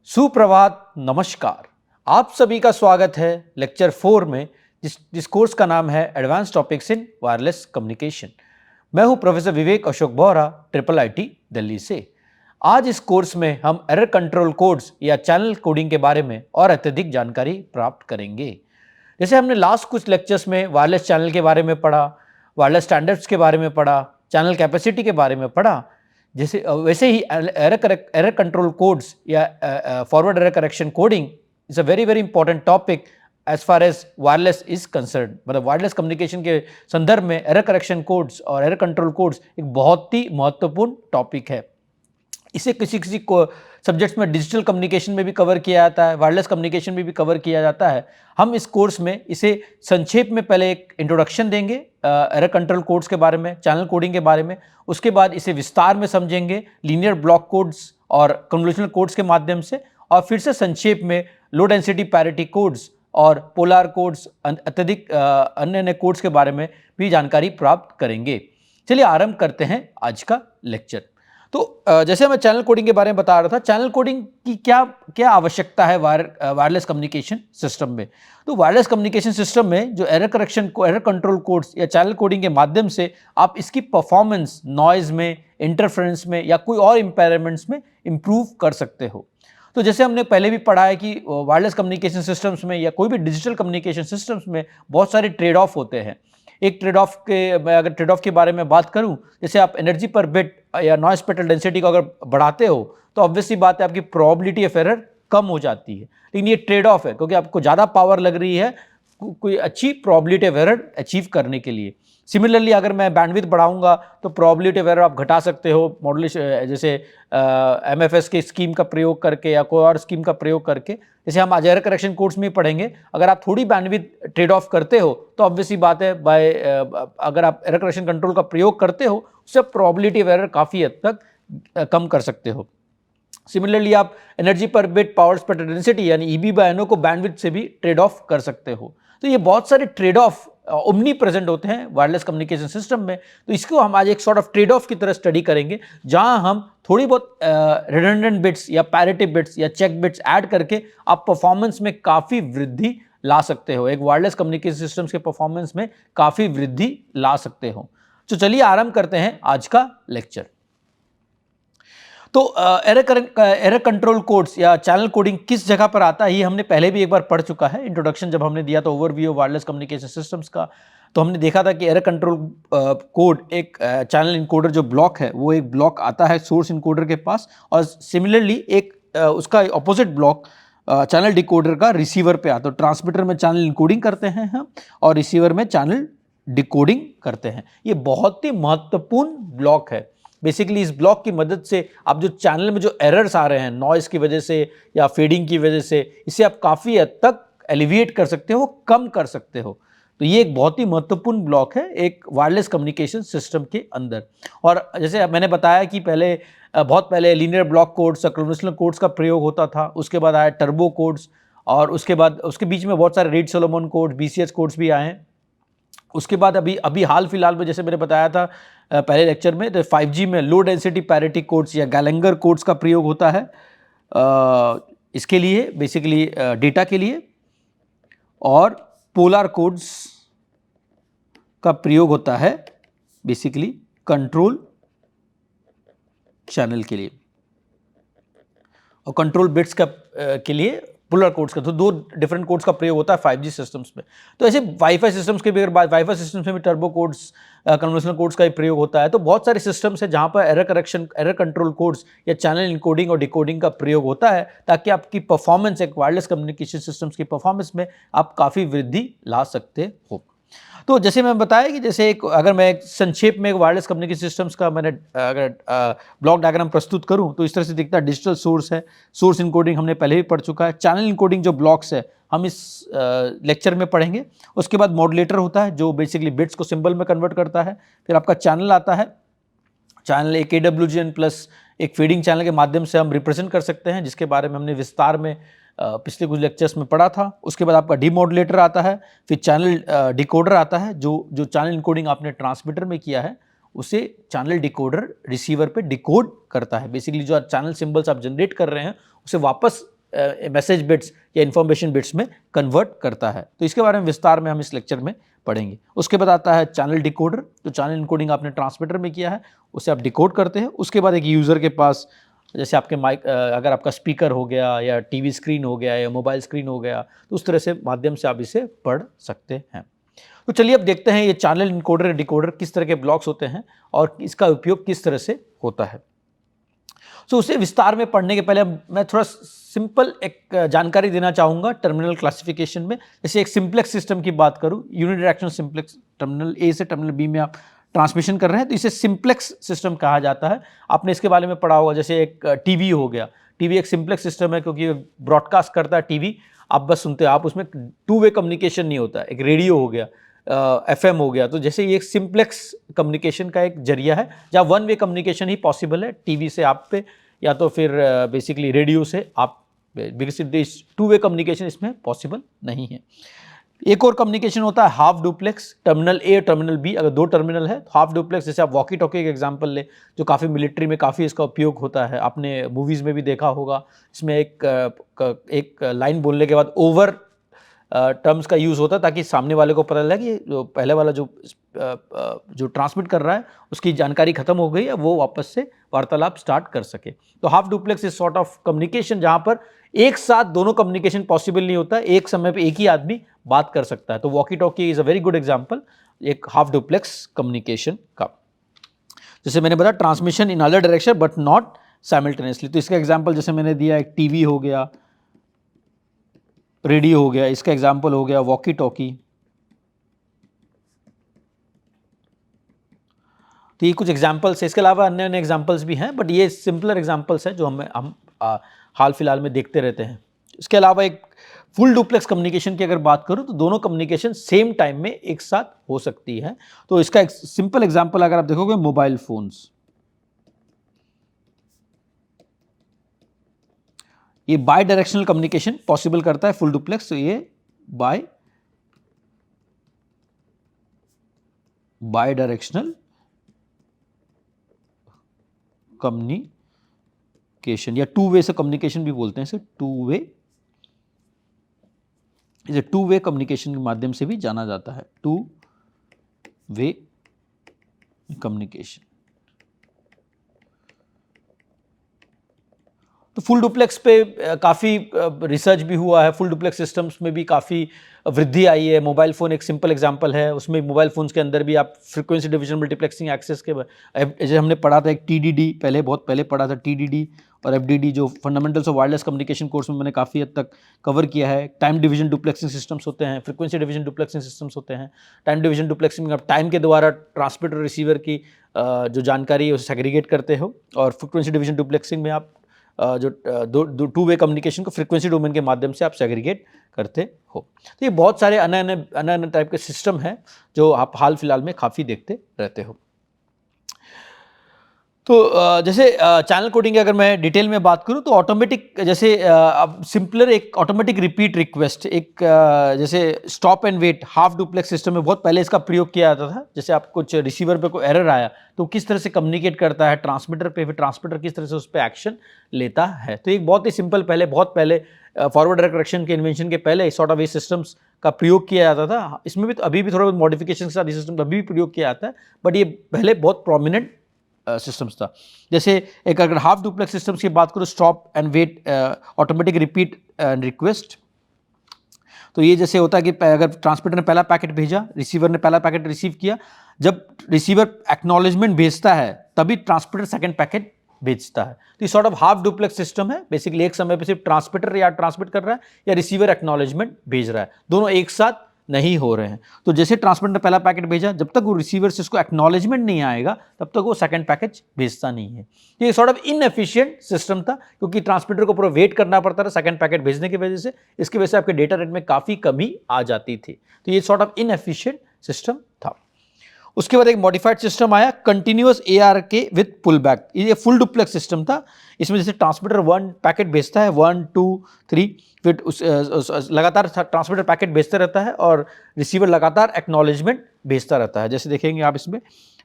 सुप्रभात, नमस्कार। आप सभी का स्वागत है लेक्चर 4 में जिस कोर्स का नाम है advance topics in wireless communication. मैं हूं professor Vivek Ashok Bohra, triple IT Delhi से। आज इस कोर्स में हम एरर कंट्रोल कोड्स या चैनल कोडिंग के बारे में और अत्यधिक जानकारी प्राप्त करेंगे। जैसे हमने लास्ट कुछ लेक्चर्स में वायरलेस चैनल के बारे में पढ़ा, वायरलेस स्टैंडर्ड्स के बारे में पढ़ा, चैनल कैपेसिटी के बारे में पढ़ा, जैसे वैसे ही एरर कंट्रोल कोड्स या forward error correction coding is a very very important topic as far as wireless is concern. मतलब वायरलेस कम्युनिकेशन के संदर्भ में एरर करेक्शन कोड्स और एरर कंट्रोल कोड्स एक बहुत ही महत्वपूर्ण टॉपिक है। इसे किसी किसी को सब्जेक्ट्स में डिजिटल कम्युनिकेशन में भी कवर किया जाता है, वायरलेस कम्युनिकेशन में भी कवर किया जाता है। हम इस कोर्स में इसे संक्षेप में पहले एक इंट्रोडक्शन देंगे एरर कंट्रोल कोड्स के बारे में, चैनल कोडिंग के बारे में। उसके बाद इसे विस्तार में समझेंगे लीनियर ब्लॉक कोड्स और कन्वोल्यूशनल कोड्स के माध्यम से, और फिर से संक्षेप में लो डेंसिटी पैरिटी कोड्स और पोलर कोड्स, अत्यधिक अन्य अन्य कोड्स के बारे में भी जानकारी प्राप्त करेंगे। चलिए आरंभ करते हैं आज का लेक्चर। तो जैसे मैं चैनल कोडिंग के बारे में बता रहा था, चैनल कोडिंग की क्या क्या आवश्यकता है वायरलेस कम्युनिकेशन सिस्टम में। तो वायरलेस कम्युनिकेशन सिस्टम में जो एरर कंट्रोल कोड्स या चैनल कोडिंग के माध्यम से आप इसकी परफॉर्मेंस नॉइज में, इंटरफेरेंस में या कोई और इम्पेयरमेंट्स में इम्प्रूव कर सकते हो। तो जैसे हमने पहले भी पढ़ा है कि वायरलेस कम्युनिकेशन सिस्टम्स में या कोई भी डिजिटल कम्युनिकेशन सिस्टम्स में बहुत सारे ट्रेड ऑफ होते हैं। एक ट्रेड ऑफ के, मैं अगर ट्रेड ऑफ के बारे में बात करूं, जैसे आप एनर्जी पर बिट या नॉइज स्पेक्ट्रल डेंसिटी को अगर बढ़ाते हो तो ऑब्वियसली बात है आपकी प्रोबेबिलिटी ऑफ एरर कम हो जाती है। लेकिन ये ट्रेड ऑफ है क्योंकि आपको ज़्यादा पावर लग रही है कोई अच्छी प्रोबेबिलिटी ऑफ एरर अचीव करने के लिए। सिमिलरली अगर मैं बैंडविड्थ बढ़ाऊंगा तो प्रोबेबिलिटी ऑफ एरर आप घटा सकते हो मॉड्यूलेशन, जैसे एमएफएस के स्कीम का प्रयोग करके या कोई और स्कीम का प्रयोग करके। जैसे हम आज एरर करेक्शन कोर्स में पढ़ेंगे, अगर आप थोड़ी बैंडविड्थ ट्रेड ऑफ करते हो तो ऑब्वियसली बात है अगर आप एरर करेक्शन कंट्रोल का प्रयोग करते हो उससे प्रोबेबिलिटी ऑफ एरर काफ़ी हद तक कम कर सकते हो। सिमिलरली आप एनर्जी पर बिट, पावर स्पेक्ट्रल डेंसिटी यानी EB/NO को बैंडविड्थ से भी ट्रेड ऑफ कर सकते हो। तो ये बहुत सारे ट्रेड ऑफ ओमनी प्रेजेंट होते हैं वायरलेस कम्युनिकेशन सिस्टम में। तो इसको हम आज एक सॉर्ट ऑफ ट्रेड ऑफ की तरह स्टडी करेंगे, जहां हम थोड़ी बहुत रिडंडेंट बिट्स या पैरिटी बिट्स या चेक बिट्स ऐड करके आप परफॉर्मेंस में काफ़ी वृद्धि ला सकते हो, एक वायरलेस कम्युनिकेशन सिस्टम्स के परफॉर्मेंस में काफ़ी वृद्धि ला सकते हो। तो चलिए आरंभ करते हैं आज का लेक्चर। तो एरर कंट्रोल कोड्स या चैनल कोडिंग किस जगह पर आता है ये हमने पहले भी एक बार पढ़ चुका है। इंट्रोडक्शन जब हमने दिया तो ओवरव्यू वायरलेस कम्युनिकेशन सिस्टम्स का, तो हमने देखा था कि एरर कंट्रोल कोड एक चैनल इनकोडर जो ब्लॉक है वो एक ब्लॉक आता है सोर्स इनकोडर के पास, और सिमिलरली एक उसका अपोजिट ब्लॉक चैनल डिकोडर का रिसीवर पे आता है। तो ट्रांसमीटर में चैनल इनकोडिंग करते हैं हम और रिसीवर में चैनल डिकोडिंग करते हैं। ये बहुत ही महत्वपूर्ण ब्लॉक है। बेसिकली इस ब्लॉक की मदद से आप जो चैनल में जो एरर्स आ रहे हैं नॉइस की वजह से या फेडिंग की वजह से, इसे आप काफ़ी हद तक एलिविएट कर सकते हो, कम कर सकते हो। तो ये एक बहुत ही महत्वपूर्ण ब्लॉक है एक वायरलेस कम्युनिकेशन सिस्टम के अंदर। और जैसे मैंने बताया कि बहुत पहले linear block codes, convolutional codes का प्रयोग होता था, उसके बाद आया टर्बो कोड्स, और उसके बाद उसके बीच में बहुत सारे read Solomon codes, BCH codes भी आए हैं। उसके बाद अभी हाल फिलहाल में जैसे मैंने बताया था पहले लेक्चर में, तो 5G में लो डेंसिटी पैरिटी कोड्स या गैलेंगर कोड्स का प्रयोग होता है इसके लिए, बेसिकली डेटा के लिए, और पोलर कोड्स का प्रयोग होता है बेसिकली कंट्रोल चैनल के लिए, और कंट्रोल बिट्स का के लिए पोलर कोड्स का। तो दो डिफरेंट कोड्स का प्रयोग होता है 5G सिस्टम्स में। तो ऐसे वाईफाई सिस्टम्स के भी, अगर वाईफाई सिस्टम्स में भी टर्बो कोड्स, कन्वेंशनल कोड्स का ही प्रयोग होता है। तो बहुत सारे सिस्टम्स है जहां पर एरर कंट्रोल कोड्स या चैनल इनकोडिंग और डिकोडिंग का प्रयोग होता है, ताकि आपकी परफॉर्मेंस, एक वायरलेस कम्युनिकेशन सिस्टम्स की परफॉर्मेंस में आप काफ़ी वृद्धि ला सकते हो। तो जैसे मैं बताया कि जैसे अगर मैं संक्षेप में एक वायरलेस कम्युनिकेशन सिस्टम्स का मैंने अगर ब्लॉक डायग्राम प्रस्तुत करूं तो इस तरह से दिखता है। डिजिटल सोर्स है, सोर्स इनकोडिंग हमने पहले भी पढ़ चुका है। चैनल इनकोडिंग जो ब्लॉक्स है हम इस लेक्चर में पढ़ेंगे। उसके बाद मॉड्यूलेटर होता है जो बेसिकली बिट्स को सिंबल में कन्वर्ट करता है। फिर आपका चैनल आता है। चैनल एक AWGN प्लस एक फीडिंग चैनल के माध्यम से हम रिप्रेजेंट कर सकते हैं, जिसके बारे में हमने विस्तार में पिछले कुछ लेक्चर्स में पढ़ा था। उसके बाद आपका डीमॉड्यूलेटर आता है, फिर चैनल डिकोडर आता है। जो चैनल इनकोडिंग आपने ट्रांसमीटर में किया है उसे चैनल डिकोडर रिसीवर पे डिकोड करता है। बेसिकली जो चैनल सिंबल्स आप जनरेट कर रहे हैं उसे वापस मैसेज बिट्स या इन्फॉर्मेशन बिट्स में कन्वर्ट करता है। तो इसके बारे में विस्तार में हम इस लेक्चर में पढ़ेंगे। उसके बाद आता है चैनल डिकोडर। तो चैनल इनकोडिंग आपने ट्रांसमीटर में किया है, उसे आप डिकोड करते हैं। उसके बाद एक यूज़र के पास, जैसे आपके माइक, अगर आपका स्पीकर हो गया या टीवी स्क्रीन हो गया या मोबाइल स्क्रीन हो गया, तो उस तरह से माध्यम से आप इसे पढ़ सकते हैं। तो चलिए अब देखते हैं ये चैनल इनकोडर डिकोडर किस तरह के ब्लॉक्स होते हैं और इसका उपयोग किस तरह से होता है। तो उसे विस्तार में पढ़ने के पहले मैं थोड़ा सिंपल एक जानकारी देना चाहूँगा टर्मिनल क्लासिफिकेशन में। जैसे एक सिंप्लेक्स सिस्टम की बात करूँ, यूनिडायरेक्शनल सिंप्लेक्स, टर्मिनल ए से टर्मिनल बी में आप ट्रांसमिशन कर रहे हैं, तो इसे सिंप्लेक्स सिस्टम कहा जाता है। आपने इसके बारे में पढ़ा होगा। जैसे एक टीवी हो गया, टीवी एक सिंप्लेक्स सिस्टम है क्योंकि ब्रॉडकास्ट करता है टीवी, आप बस सुनते हो, आप उसमें टू वे कम्युनिकेशन नहीं होता। एक रेडियो हो गया, एफएम हो गया, तो जैसे ये एक सिंप्लेक्स कम्युनिकेशन का एक जरिया है जहाँ वन वे कम्युनिकेशन ही पॉसिबल है, टीवी से आप पे या तो फिर बेसिकली रेडियो से आप, बिकॉज टू वे कम्युनिकेशन इसमें पॉसिबल नहीं है। एक और कम्युनिकेशन होता है half duplex, terminal A terminal B, अगर दो टर्मिनल है तो हाफ डुप्लेक्स। जैसे आप वॉकी टॉकी का एग्जांपल ले, जो काफ़ी मिलिट्री में काफ़ी इसका उपयोग होता है, आपने मूवीज़ में भी देखा होगा। इसमें एक लाइन बोलने के बाद ओवर टर्म्स का यूज़ होता है ताकि सामने वाले को पता लगे कि जो पहले वाला जो ट्रांसमिट कर रहा है उसकी जानकारी खत्म हो गई है, वो वापस से वार्तालाप स्टार्ट कर सके। तो half duplex is sort of communication जहाँ पर एक साथ दोनों कम्युनिकेशन पॉसिबल नहीं होता, एक समय पे एक ही आदमी बात कर सकता है। तो walkie talkie is a very good example एक हाफ डुप्लेक्स कम्युनिकेशन का। जैसे मैंने बताया transmission in other direction but not simultaneously. तो इसका एग्जाम्पल जैसे मैंने दिया, एक टीवी हो गया, रेडियो हो गया, इसका एग्जाम्पल हो गया वॉकी टॉकी। तो ये कुछ एग्जाम्पल्स है, इसके अलावा अन्य अन्य एग्जाम्पल्स भी हैं, बट ये सिंपलर एग्जाम्पल्स हैं जो हम हाल फिलहाल में देखते रहते हैं। इसके अलावा एक फुल डुप्लेक्स कम्युनिकेशन की अगर बात करूं तो दोनों कम्युनिकेशन सेम टाइम में एक साथ हो सकती है। तो इसका एक सिंपल एग्जाम्पल अगर आप देखोगे, मोबाइल फोन्स, ये बाय डायरेक्शनल कम्युनिकेशन पॉसिबल करता है फुल डुप्लेक्स। तो ये बाय डायरेक्शनल कम्युनिकेशन या टू वे से कम्युनिकेशन भी बोलते हैं इसे, टू वे कम्युनिकेशन के माध्यम से भी जाना जाता है, टू वे कम्युनिकेशन। तो फुल डुप्लेक्स पे काफ़ी रिसर्च भी हुआ है, फुल डुप्लेक्स सिस्टम्स में भी काफ़ी वृद्धि आई है। मोबाइल फ़ोन एक सिंपल एग्जांपल है, उसमें मोबाइल फ़ोन्स के अंदर भी आप फ्रीक्वेंसी डिवीजन मल्टीप्लेक्सिंग एक्सेस के जैसे हमने पढ़ा था एक टीडीडी, बहुत पहले पढ़ा था टीडीडी और एफडीडी, जो fundamentals of wireless communication course में मैंने काफ़ी हद तक कवर किया है। टाइम डिवीजन डुप्लेक्सिंग सिस्टम्स होते हैं, फ्रीक्वेंसी डिवीजन डुप्लेक्सिंग सिस्टम्स होते हैं। टाइम डिवीजन डुप्लेक्सिंग में आप टाइम के द्वारा ट्रांसमीटर और रिसीवर की जो जानकारी है उसे सेग्रीगेट करते हो, और फ्रीक्वेंसी डिवीजन डुप्लेक्सिंग में आप जो टू वे कम्युनिकेशन को फ्रीक्वेंसी डोमेन के माध्यम से आप सेग्रीगेट करते हो। तो ये बहुत सारे अन्य टाइप के सिस्टम हैं जो आप हाल फिलहाल में काफ़ी देखते रहते हो। तो जैसे चैनल कोडिंग की अगर मैं डिटेल में बात करूं तो ऑटोमेटिक, जैसे अब सिंपलर एक ऑटोमेटिक रिपीट रिक्वेस्ट, एक जैसे stop and wait half duplex system में बहुत पहले इसका प्रयोग किया जाता था। जैसे आप कुछ रिसीवर पे कोई एरर आया तो किस तरह से कम्युनिकेट करता है ट्रांसमीटर पे, फिर ट्रांसमीटर किस तरह से उस पर एक्शन लेता है। तो एक बहुत ही सिंपल, बहुत पहले फॉरवर्ड डायरेक्ट करेक्शन के इन्वेंशन के पहले सॉर्ट ऑफ ये सिस्टम्स का प्रयोग किया जाता था। इसमें भी तो अभी भी थोड़ा बहुत मॉडिफिकेशन के साथ ये सिस्टम अभी भी प्रयोग किया जाता है, बट ये पहले बहुत प्रोमिनेंट सिस्टम्स था। जैसे एक अगर हाफ डुप्लेक्स सिस्टम्स की बात करो, stop and wait automatic repeat and request, तो ये जैसे होता है कि अगर ट्रांसमीटर ने पहला पैकेट भेजा, रिसीवर ने पहला पैकेट रिसीव किया, जब रिसीवर एक्नॉलेजमेंट भेजता है तभी ट्रांसमीटर सेकंड पैकेट भेजता है। तो ये sort of half duplex system है। बेसिकली एक समय पे सिर्फ ट्रांसमीटर या ट्रांसमिट कर रहा है या रिसीवर एक्नॉलेजमेंट भेज रहा है, दोनों एक साथ नहीं हो रहे हैं। तो जैसे ट्रांसमीटर ने पहला पैकेट भेजा, जब तक वो रिसीवर से उसको एक्नॉलेजमेंट नहीं आएगा तब तक वो सेकंड पैकेज भेजता नहीं है। ये सॉर्ट ऑफ इनएफिशिएंट सिस्टम था क्योंकि ट्रांसमीटर को पूरा वेट करना पड़ता था सेकंड पैकेट भेजने की वजह से। इसकी वजह से आपके डेटा रेट में काफ़ी कमी आ जाती थी। तो ये सॉर्ट ऑफ इनएफिशिएंट सिस्टम था। उसके बाद एक मॉडिफाइड सिस्टम आया continuous ARK with pull back. ये फुल डुप्लेक्स सिस्टम था। इसमें जैसे ट्रांसमीटर 1 पैकेट भेजता है, 1 2 3, फिर लगातार ट्रांसमीटर पैकेट भेजता रहता है और रिसीवर लगातार एक्नॉलेजमेंट भेजता रहता है। जैसे देखेंगे आप इसमें,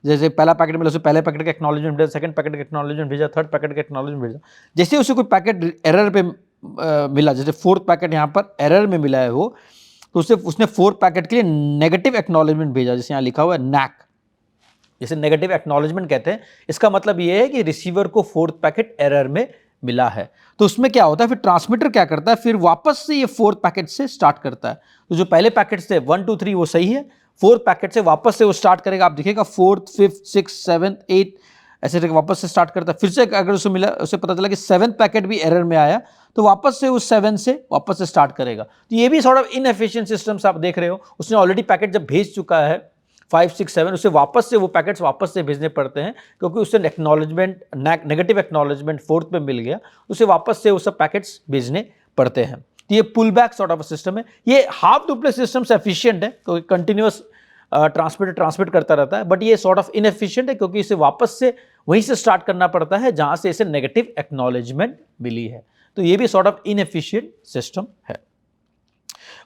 जैसे पहला पैकेट मिला, उसे पहले पैकेट का एक्नॉलेजमेंट भेजा, सेकंड पैकेट का एक्नॉलेजमेंट भेजा, थर्ड पैकेट का एक्नॉलेजमेंट भेजा। जैसे उसे कोई पैकेट एरर पे मिला, जैसे फोर्थ पैकेट यहाँ पर एरर में मिला है वो, तो उसने फोर्थ पैकेट के लिए नेगेटिव एक्नॉलेजमेंट भेजा, जैसे यहाँ लिखा हुआ है नैक, जैसे नेगेटिव एक्नॉलेजमेंट कहते हैं। इसका मतलब ये है कि रिसीवर को फोर्थ पैकेट एरर में मिला है। तो उसमें क्या होता है, फिर ट्रांसमीटर क्या करता है, फिर वापस से ये फोर्थ पैकेट से स्टार्ट करता है। तो जो पहले पैकेट से 1 2 3 वो सही है, फोर्थ पैकेट से वापस से वो स्टार्ट करेगा। आप देखिएगा fourth, fifth, six, seventh, eight ऐसे करके वापस से स्टार्ट करता है। फिर से अगर उसे मिला, उसे पता चला कि सेवंथ पैकेट भी एरर में आया, तो वापस से उस 7 से वापस से स्टार्ट करेगा। तो ये भी सॉर्ट ऑफ इनएफिशिएंट सिस्टम्स आप देख रहे हो। उसने ऑलरेडी पैकेट जब भेज चुका है 5 6 7, उसे वापस से वो पैकेट्स वापस से भेजने पड़ते हैं, क्योंकि उससे एक्नॉलेजमेंट, नेगेटिव एक्नॉलेजमेंट फोर्थ में मिल गया, उसे वापस से वो सब पैकेट्स भेजने पड़ते हैं। तो ये pull back sort of system है। ये हाफ डुप्लेक्स सिस्टम से एफिशिएंट है, क्योंकि कंटिन्यूअस ट्रांसमिट करता रहता है, बट ये सॉर्ट ऑफ इनएफिशिएंट है, क्योंकि इसे वापस से वहीं से स्टार्ट करना पड़ता है जहां से इसे नेगेटिव एक्नॉलेजमेंट मिली है। तो ये भी सॉर्ट ऑफ इनएफिशिएंट सिस्टम है।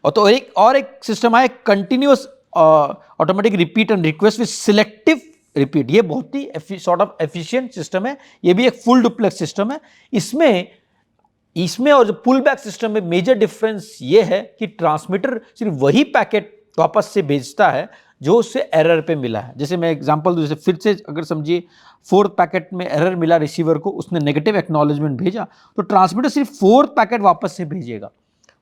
और तो एक सिस्टम है continuous automatic repeat and request with selective repeat. ये बहुत ही सॉर्ट ऑफ एफिशिएंट सिस्टम है। ये भी एक फुल डुप्लेक्स सिस्टम है। इसमें और जो पुल बैक सिस्टम में मेजर डिफरेंस ये है कि ट्रांसमीटर सिर्फ वही पैकेट वापस से भेजता है जो उससे एरर पे मिला है। जैसे मैं एग्जांपल दूं, जैसे फिर से अगर समझिए फोर्थ पैकेट में एरर मिला रिसीवर को, उसने नेगेटिव एक्नॉलेजमेंट भेजा, तो ट्रांसमीटर सिर्फ फोर्थ पैकेट वापस से भेजेगा।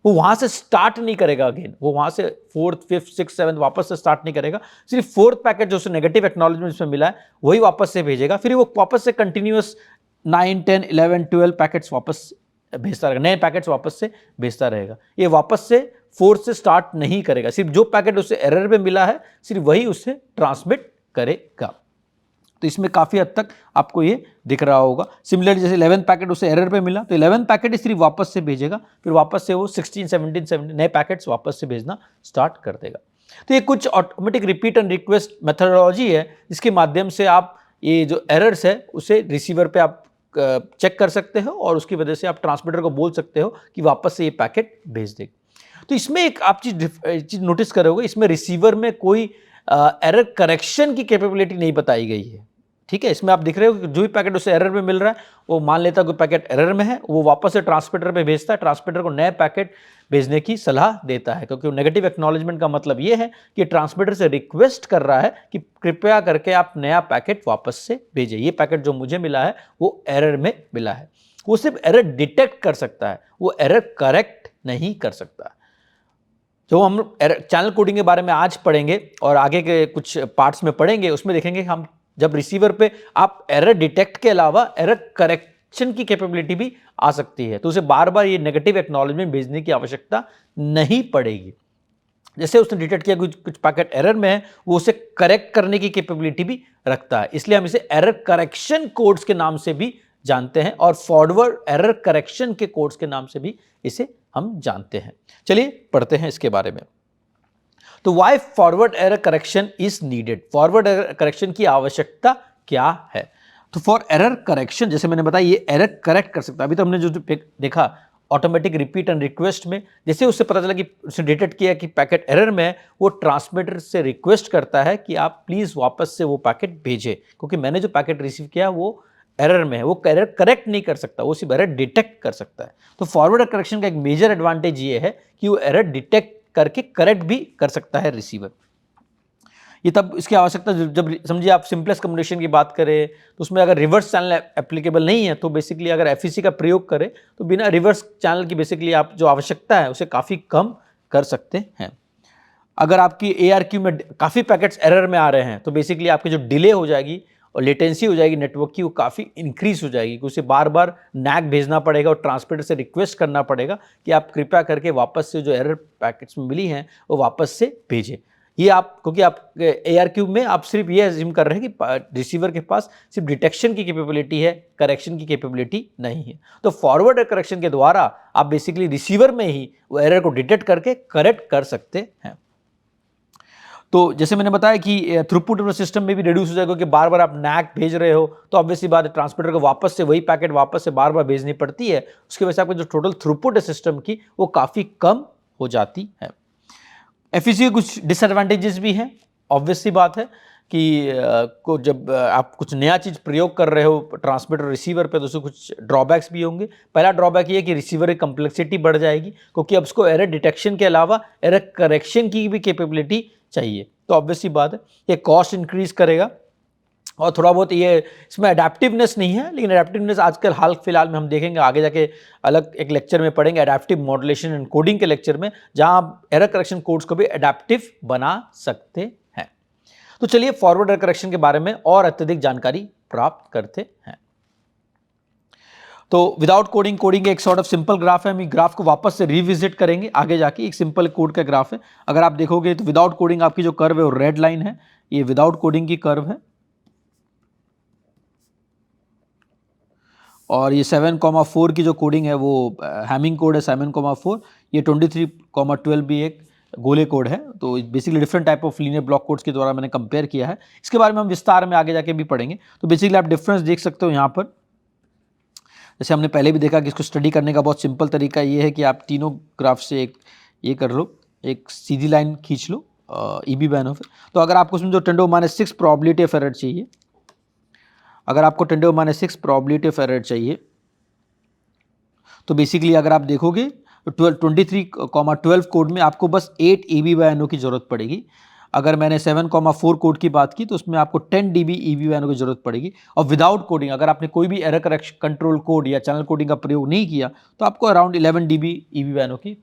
वो वहां से स्टार्ट नहीं करेगा अगेन, वो वहां से फोर्थ, फिफ्थ, सिक्स, सेवंथ वापस से स्टार्ट नहीं करेगा। सिर्फ फोर्थ पैकेट जो उसे नेगेटिव एक्नॉलेजमेंट इसमें मिला है वही वापस से भेजेगा। फिर वो वापस से कंटिन्यूअस 9 10 11 12 पैकेट्स वापस भेजता रहेगा, नए पैकेट्स वापस से भेजता रहेगा। ये वापस से फोर्थ से स्टार्ट नहीं करेगा, सिर्फ जो पैकेट उसे एरर में मिला है सिर्फ वही उसे ट्रांसमिट करेगा। तो इसमें काफी हद तक आपको ये दिख रहा होगा। सिमिलरली जैसे 11 पैकेट उसे एरर पे मिला, तो 11 पैकेट ही सिर्फ वापस से भेजेगा, फिर वापस से वो 16 17 नए पैकेट्स वापस से भेजना स्टार्ट कर देगा। तो ये कुछ automatic repeat and request methodology है, जिसके माध्यम से आप ये जो एरर्स है उसे रिसीवर पे आप चेक कर सकते हो, और उसकी वजह से आप ट्रांसमीटर को बोल सकते हो कि वापस से ये पैकेट भेज दे। तो इसमें एक आप चीज नोटिस करोगे, इसमें रिसीवर में कोई एरर करेक्शन की कैपेबिलिटी नहीं बताई गई है। ठीक है, इसमें आप दिख रहे हो कि जो भी पैकेट उसे एरर में मिल रहा है, वो मान लेता है कोई पैकेट एरर में है, वो वापस से ट्रांसमीटर पे भेजता है, ट्रांसमीटर को नए पैकेट भेजने की सलाह देता है, क्योंकि नेगेटिव एक्नॉलेजमेंट का मतलब ये है कि ट्रांसमीटर से रिक्वेस्ट कर रहा है कि कृपया करके आप नया पैकेट वापस से भेजिए, ये पैकेट जो मुझे मिला है वो एरर में मिला है। वो सिर्फ एरर डिटेक्ट कर सकता है, वो एरर करेक्ट नहीं कर सकता। जो हम चैनल कोडिंग के बारे में आज पढ़ेंगे और आगे के कुछ पार्ट्स में पढ़ेंगे, उसमें देखेंगे हम जब रिसीवर पे आप एरर डिटेक्ट के अलावा एरर करेक्शन की कैपेबिलिटी भी आ सकती है, तो उसे बार बार ये नेगेटिव एक्नॉलेजमेंट भेजने की आवश्यकता नहीं पड़ेगी। जैसे उसने डिटेक्ट किया कुछ पैकेट एरर में है, वो उसे करेक्ट करने की कैपेबिलिटी भी रखता है, इसलिए हम इसे एरर करेक्शन कोड्स के नाम से भी जानते हैं, और फॉरवर्ड एरर करेक्शन के कोड्स के नाम से भी इसे हम जानते हैं। चलिए पढ़ते हैं इसके बारे में। तो why forward error correction is needed, forward error correction की आवश्यकता क्या है? तो फॉर एरर करेक्शन, जैसे मैंने बताया, ये एरर करेक्ट कर सकता है। अभी तो हमने जो देखा ऑटोमेटिक रिपीट एंड रिक्वेस्ट में, जैसे उससे पता चला कि उसने डिटेक्ट किया कि पैकेट एरर में है, वो ट्रांसमीटर से रिक्वेस्ट करता है कि आप प्लीज वापस से वो पैकेट भेजें, क्योंकि मैंने जो पैकेट रिसीव किया वो एरर में है, वो एरर करेक्ट नहीं कर सकता, वो सिर्फ एरर डिटेक्ट कर सकता है। तो फॉरवर्ड एरर करेक्शन का एक मेजर एडवांटेज ये है कि वो एरर डिटेक्ट करके करेक्ट भी कर सकता है रिसीवर। ये तब इसकी आवश्यकता जब समझिए आप सिंपलेस्ट कम्युनिकेशन की बात करें, तो उसमें अगर रिवर्स चैनल एप्लीकेबल नहीं है, तो बेसिकली अगर एफईसी का प्रयोग करें तो बिना रिवर्स चैनल की बेसिकली आप जो आवश्यकता है उसे काफ़ी कम कर सकते हैं। अगर आपकी ARQ में काफ़ी पैकेट्स एरर में आ रहे हैं, तो बेसिकली आपकी जो डिले हो जाएगी और लेटेंसी हो जाएगी नेटवर्क की, वो काफ़ी इंक्रीज हो जाएगी, कि उसे बार बार नैग भेजना पड़ेगा और ट्रांसमीटर से रिक्वेस्ट करना पड़ेगा कि आप कृपया करके वापस से जो एरर पैकेट्स में मिली हैं वो वापस से भेजें। ये आप, क्योंकि आप ARQ में आप सिर्फ ये अज्यूम कर रहे हैं कि रिसीवर के पास सिर्फ डिटेक्शन की कैपेबिलिटी है, करेक्शन की कैपेबिलिटी नहीं है। तो फॉरवर्ड करेक्शन के द्वारा आप बेसिकली रिसीवर में ही वो एरर को डिटेक्ट करके करेक्ट कर सकते हैं। तो जैसे मैंने बताया कि थ्रूपुट सिस्टम में भी रिड्यूस हो जाएगा, क्योंकि बार बार आप नैक भेज रहे हो, तो ऑब्वियसली बात है ट्रांसमीटर को वापस से वही पैकेट वापस से बार बार भेजनी पड़ती है। उसकी वजह से आपको जो टोटल थ्रूपुट है सिस्टम की, वो काफ़ी कम हो जाती है। एफईसी के कुछ डिसएडवांटेजेस भी हैं, ऑब्वियसली बात है कि को जब आप कुछ नया चीज़ प्रयोग कर रहे हो ट्रांसमीटर रिसीवर पे तो उससे कुछ ड्रॉबैक्स भी होंगे। पहला ड्रॉबैक ये है कि रिसीवर की कम्प्लेक्सिटी बढ़ जाएगी, क्योंकि अब उसको एरर डिटेक्शन के अलावा एरर करेक्शन की भी कैपेबिलिटी चाहिए। तो ऑब्वियस सी बात है ये कॉस्ट इंक्रीज करेगा। और थोड़ा बहुत ये इसमें अडेप्टिवनेस नहीं है, लेकिन अडेप्टिवनेस आजकल हाल फिलहाल में हम देखेंगे, आगे जाके अलग एक लेक्चर में पढ़ेंगे अडेप्टिव मॉड्यूलेशन एंड कोडिंग के लेक्चर में, जहां आप एरर करेक्शन कोड्स को भी अडेप्टिव बना सकते हैं। तो चलिए फॉरवर्ड एरर करेक्शन के बारे में और अत्यधिक जानकारी प्राप्त करते हैं। तो विदाउट कोडिंग, कोडिंग एक सॉर्ट ऑफ सिंपल ग्राफ है, हम ग्राफ को वापस से रिविजिट करेंगे आगे जाके। एक सिंपल कोड का ग्राफ है। अगर आप देखोगे तो विदाउट कोडिंग आपकी जो कर्व है वो रेड लाइन है, ये विदाउट कोडिंग की कर्व है। और ये 7,4 की जो कोडिंग है वो हैमिंग कोड है 7,4। ये 23,12 भी एक गोले कोड है। तो basically different type of linear block codes के द्वारा मैंने कंपेयर किया है। इसके बारे में हम विस्तार में आगे जाके भी पढ़ेंगे। तो बेसिकली आप डिफरेंस देख सकते हो यहाँ पर। जैसे हमने पहले भी देखा कि इसको स्टडी करने का बहुत सिंपल तरीका ये है कि आप तीनों ग्राफ से एक ये कर लो, एक सीधी लाइन खींच लो ईबी बैन ऑफ। तो अगर आपको उसमें जो 10⁻⁶ प्रोबेबिलिटी ऑफ एरर चाहिए, अगर आपको 10⁻⁶ प्रोबेबिलिटी ऑफ एरर चाहिए, तो बेसिकली अगर आप देखोगे 23,12 कोड में आपको बस 8 EB/NO की जरूरत पड़ेगी। अगर मैंने 7,4 कोड की बात की तो उसमें आपको 10 dB EB/NO की जरूरत पड़ेगी। और विदाउट कोडिंग अगर आपने कोई भी एरर करेक्शन कंट्रोल कोड या चैनल कोडिंग का प्रयोग नहीं किया तो आपको अराउंड 11 dB EB/NO की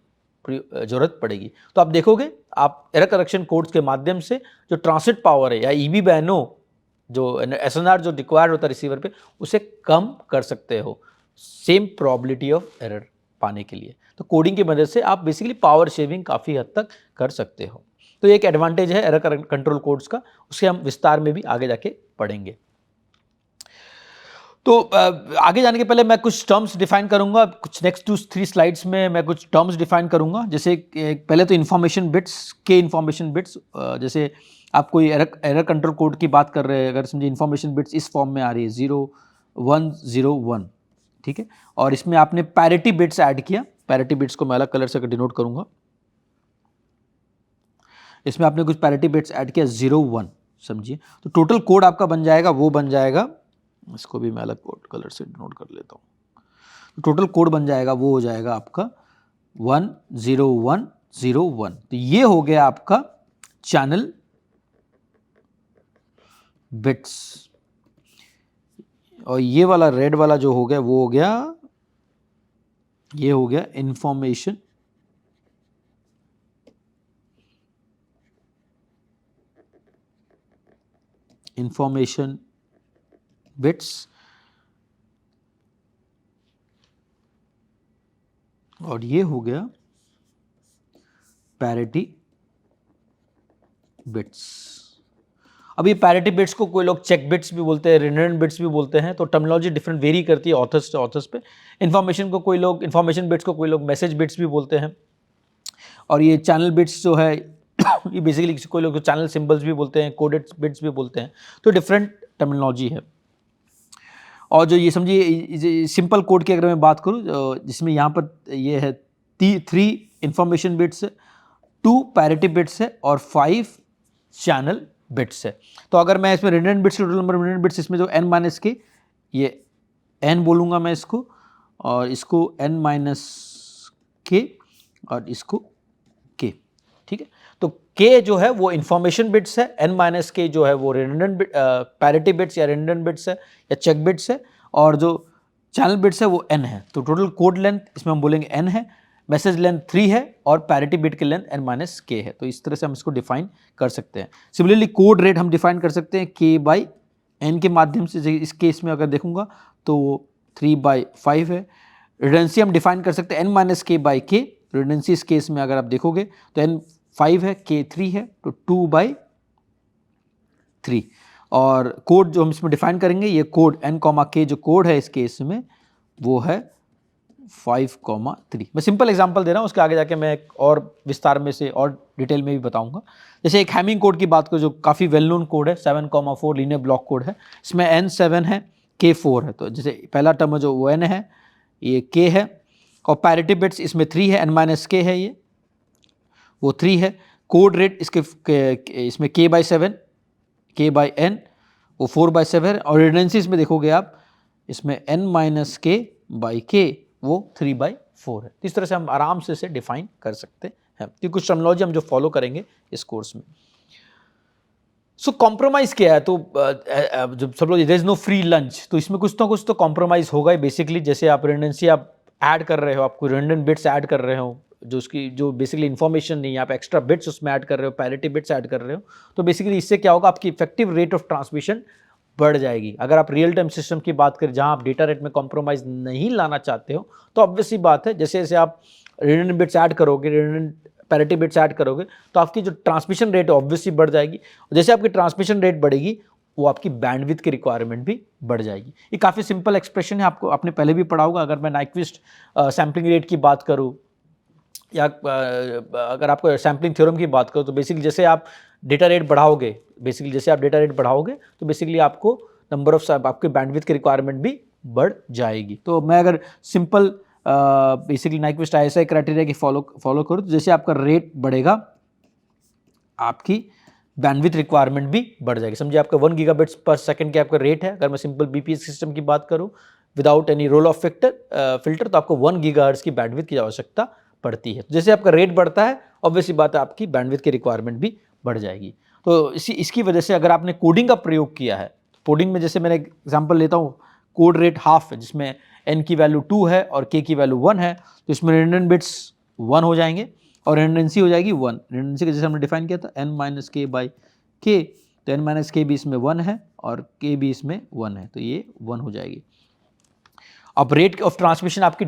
जरूरत पड़ेगी। तो आप देखोगे आप एरर करेक्शन कोड्स के माध्यम से जो ट्रांसिट पावर है या EB/NO जो SNR जो रिक्वायर्ड होता है रिसीवर पे, उसे कम कर सकते हो सेम प्रोबेबिलिटी ऑफ एरर पाने के लिए। तो कोडिंग की मदद से आप बेसिकली पावर शेविंग काफ़ी हद तक कर सकते हो। तो एक एडवांटेज है एरर कंट्रोल कोड्स का, उसके हम विस्तार में भी आगे जाके पढ़ेंगे। तो आगे जाने के पहले मैं कुछ टर्म्स डिफाइन करूंगा। कुछ नेक्स्ट 2-3 स्लाइड्स में मैं कुछ टर्म्स डिफाइन करूंगा। जैसे पहले तो इन्फॉर्मेशन बिट्स के इन्फॉर्मेशन बिट्स, जैसे आप कोई एरर कंट्रोल कोड की बात कर रहे हैं, अगर समझिए इन्फॉर्मेशन बिट्स इस फॉर्म में आ रही है 0 1 0 1, ठीक है। और इसमें आपने पैरिटी बिट्स ऐड किया, पैरिटी बिट्स को मैं अलग कलर से डिनोट करूंगा। इसमें आपने कुछ पैरिटी बिट्स ऐड किया 0 1, समझिए। तो टोटल कोड आपका बन जाएगा, वो बन जाएगा, इसको भी मैं अलग कोड कलर से डिनोट कर लेता हूँ। तो टोटल कोड बन जाएगा, वो हो जाएगा आपका 1 0 1 0 1। तो ये हो गया आपका चैनल बिट्स। और ये वाला रेड वाला जो हो गया वो हो गया, ये हो गया इंफॉर्मेशन बिट्स। और ये हो गया पैरिटी बिट्स। अब ये पैरिटी बिट्स को कोई लोग चेक बिट्स भी बोलते हैं, रिडंडेंट बिट्स भी बोलते हैं। तो टर्मिनोलॉजी डिफरेंट वेरी करती है ऑथर्स से ऑथर्स पे। इन्फॉर्मेशन बिट्स को कोई लोग मैसेज बिट्स भी बोलते हैं। और ये चैनल बिट्स जो है ये बेसिकली कोई लोग चैनल सिंबल्स भी बोलते हैं, कोडेड बिट्स भी बोलते हैं। तो डिफरेंट टर्मिनोलॉजी है। और जो ये समझिए सिंपल कोड की अगर मैं बात करूँ, जिसमें यहाँ पर ये है 3 इंफॉर्मेशन बिट्स है, 2 पैरिटी बिट्स है और 5 चैनल बिट्स है। तो अगर मैं इसमें redundant bits total number redundant bits इसमें जो n-k, ये n बोलूँगा मैं इसको, और इसको n-k और इसको k, ठीक है। तो k जो है वो इंफॉर्मेशन बिट्स है, n-k जो है वो रिडंडेंट पैरिटी बिट्स या रिडंडेंट बिट्स है या चेक बिट्स है, और जो चैनल बिट्स है वो n है। तो टोटल कोड लेंथ इसमें हम बोलेंगे n है, मैसेज लेंथ 3 है और पैरिटी बिट की लेंथ n-k है। तो इस तरह से हम इसको डिफाइन कर सकते हैं। सिमिलरली कोड रेट हम डिफाइन कर सकते हैं k/n के माध्यम से। इस केस में अगर देखूंगा तो 3/5 है। रिडंडेंसी हम डिफाइन कर सकते हैं n-k/k। रिडंडेंसी इस केस में अगर आप देखोगे तो n 5 है, k 3 है, तो 2/3। और कोड जो हम इसमें डिफाइन करेंगे, ये कोड n-k जो कोड है इस केस में वो है 5,3। मैं सिंपल एग्जांपल दे रहा हूँ, उसके आगे जाके मैं एक और विस्तार में से और डिटेल में भी बताऊंगा। जैसे एक हैमिंग कोड की बात करो जो काफ़ी वेल नोन कोड है, 7,4 लीनियर ब्लॉक कोड है। इसमें n7 है, k 4 है। तो जैसे पहला टर्म जो वो n है, ये k है, और पैरिटी बिट्स इसमें 3 है, n-k है, ये वो 3 है। कोड रेट इसमें k/7 k बाई n वो 4/7 है, और रिडंडेंसी इसमें देखोगे आप, इसमें n माइनस के बाई के वो 3/4 है। इस तरह से हम आराम से इसे डिफाइन कर सकते हैं। ये कुछ टर्मिनोलॉजी हम जो फॉलो करेंगे इस कोर्स में। सो कॉम्प्रोमाइज़ क्या है? तो जब सब लोग there is no free lunch, तो इसमें कुछ ना कुछ तो कॉम्प्रोमाइज़ होगा ही बेसिकली। जैसे आप रिडंडेंसी आप ऐड कर रहे हो, आपको रिडंडेंट बिट्स ऐड कर रहे हो, जो उसकी जो बेसिकली इन्फॉर्मेशन नहीं है, आप एक्स्ट्रा बिट्स उसमें ऐड कर रहे हो, पैरिटी बिट्स ऐड कर रहे हो, तो बेसिकली इससे क्या होगा, आपकी इफेक्टिव रेट ऑफ ट्रांसमिशन बढ़ जाएगी। अगर आप रियल टाइम सिस्टम की बात करें जहां आप डेटा रेट में कॉम्प्रोमाइज़ नहीं लाना चाहते हो, तो ऑब्वियसली बात है जैसे जैसे आप रिडंडेंट बिट्स ऐड करोगे, रिडंडेंट पैरिटी बिट्स ऐड करोगे, तो आपकी जो ट्रांसमिशन रेट है ऑब्वियसली बढ़ जाएगी। जैसे आपकी ट्रांसमिशन रेट बढ़ेगी, वो आपकी बैंडविड्थ की रिक्वायरमेंट भी बढ़ जाएगी। ये काफ़ी सिंपल एक्सप्रेशन है, आपको आपने पहले भी पढ़ा होगा। अगर मैं नाइक्विस्ट सैम्पलिंग रेट की बात करूँ, या अगर आपको सैम्पलिंग थ्योरम की बात करो, तो बेसिकली जैसे आप डेटा रेट बढ़ाओगे, तो बेसिकली आपको नंबर ऑफ आपके बैंडविड्थ की रिक्वायरमेंट भी बढ़ जाएगी। तो मैं अगर simple basically Nyquist ISI criteria की फॉलो करूँ, तो जैसे आपका रेट बढ़ेगा, आपकी बैंडविड्थ रिक्वायरमेंट भी बढ़ जाएगी। समझिए आपका 1 गीगाबिट्स पर सेकंड के आपका रेट है, अगर मैं सिंपल BPS सिस्टम की बात करूँ without any roll off filter, तो आपको 1 गीगाहर्ट्ज की बैंडविड्थ की आवश्यकता पड़ती है। तो जैसे आपका रेट बढ़ता है, ऑब्वियसली बात है आपकी बैंडविड्थ की रिक्वायरमेंट भी बढ़ जाएगी। तो इसकी वजह से अगर आपने कोडिंग का प्रयोग किया है, कोडिंग में जैसे मैंने एग्जाम्पल लेता हूँ, कोड रेट हाफ है, जिसमें n की वैल्यू 2 है और k की वैल्यू 1 है, तो इसमें रिडंडेंट बिट्स 1 हो जाएंगे और रिडंडेंसी हो जाएगी 1। रिडंडेंसी का जैसे हमने डिफाइन किया था n माइनस के बाई के, तो n माइनस के भी इसमें 1 है और k भी इसमें 1 है, तो ये 1 हो जाएगी। अब रेट ऑफ ट्रांसमिशन आपकी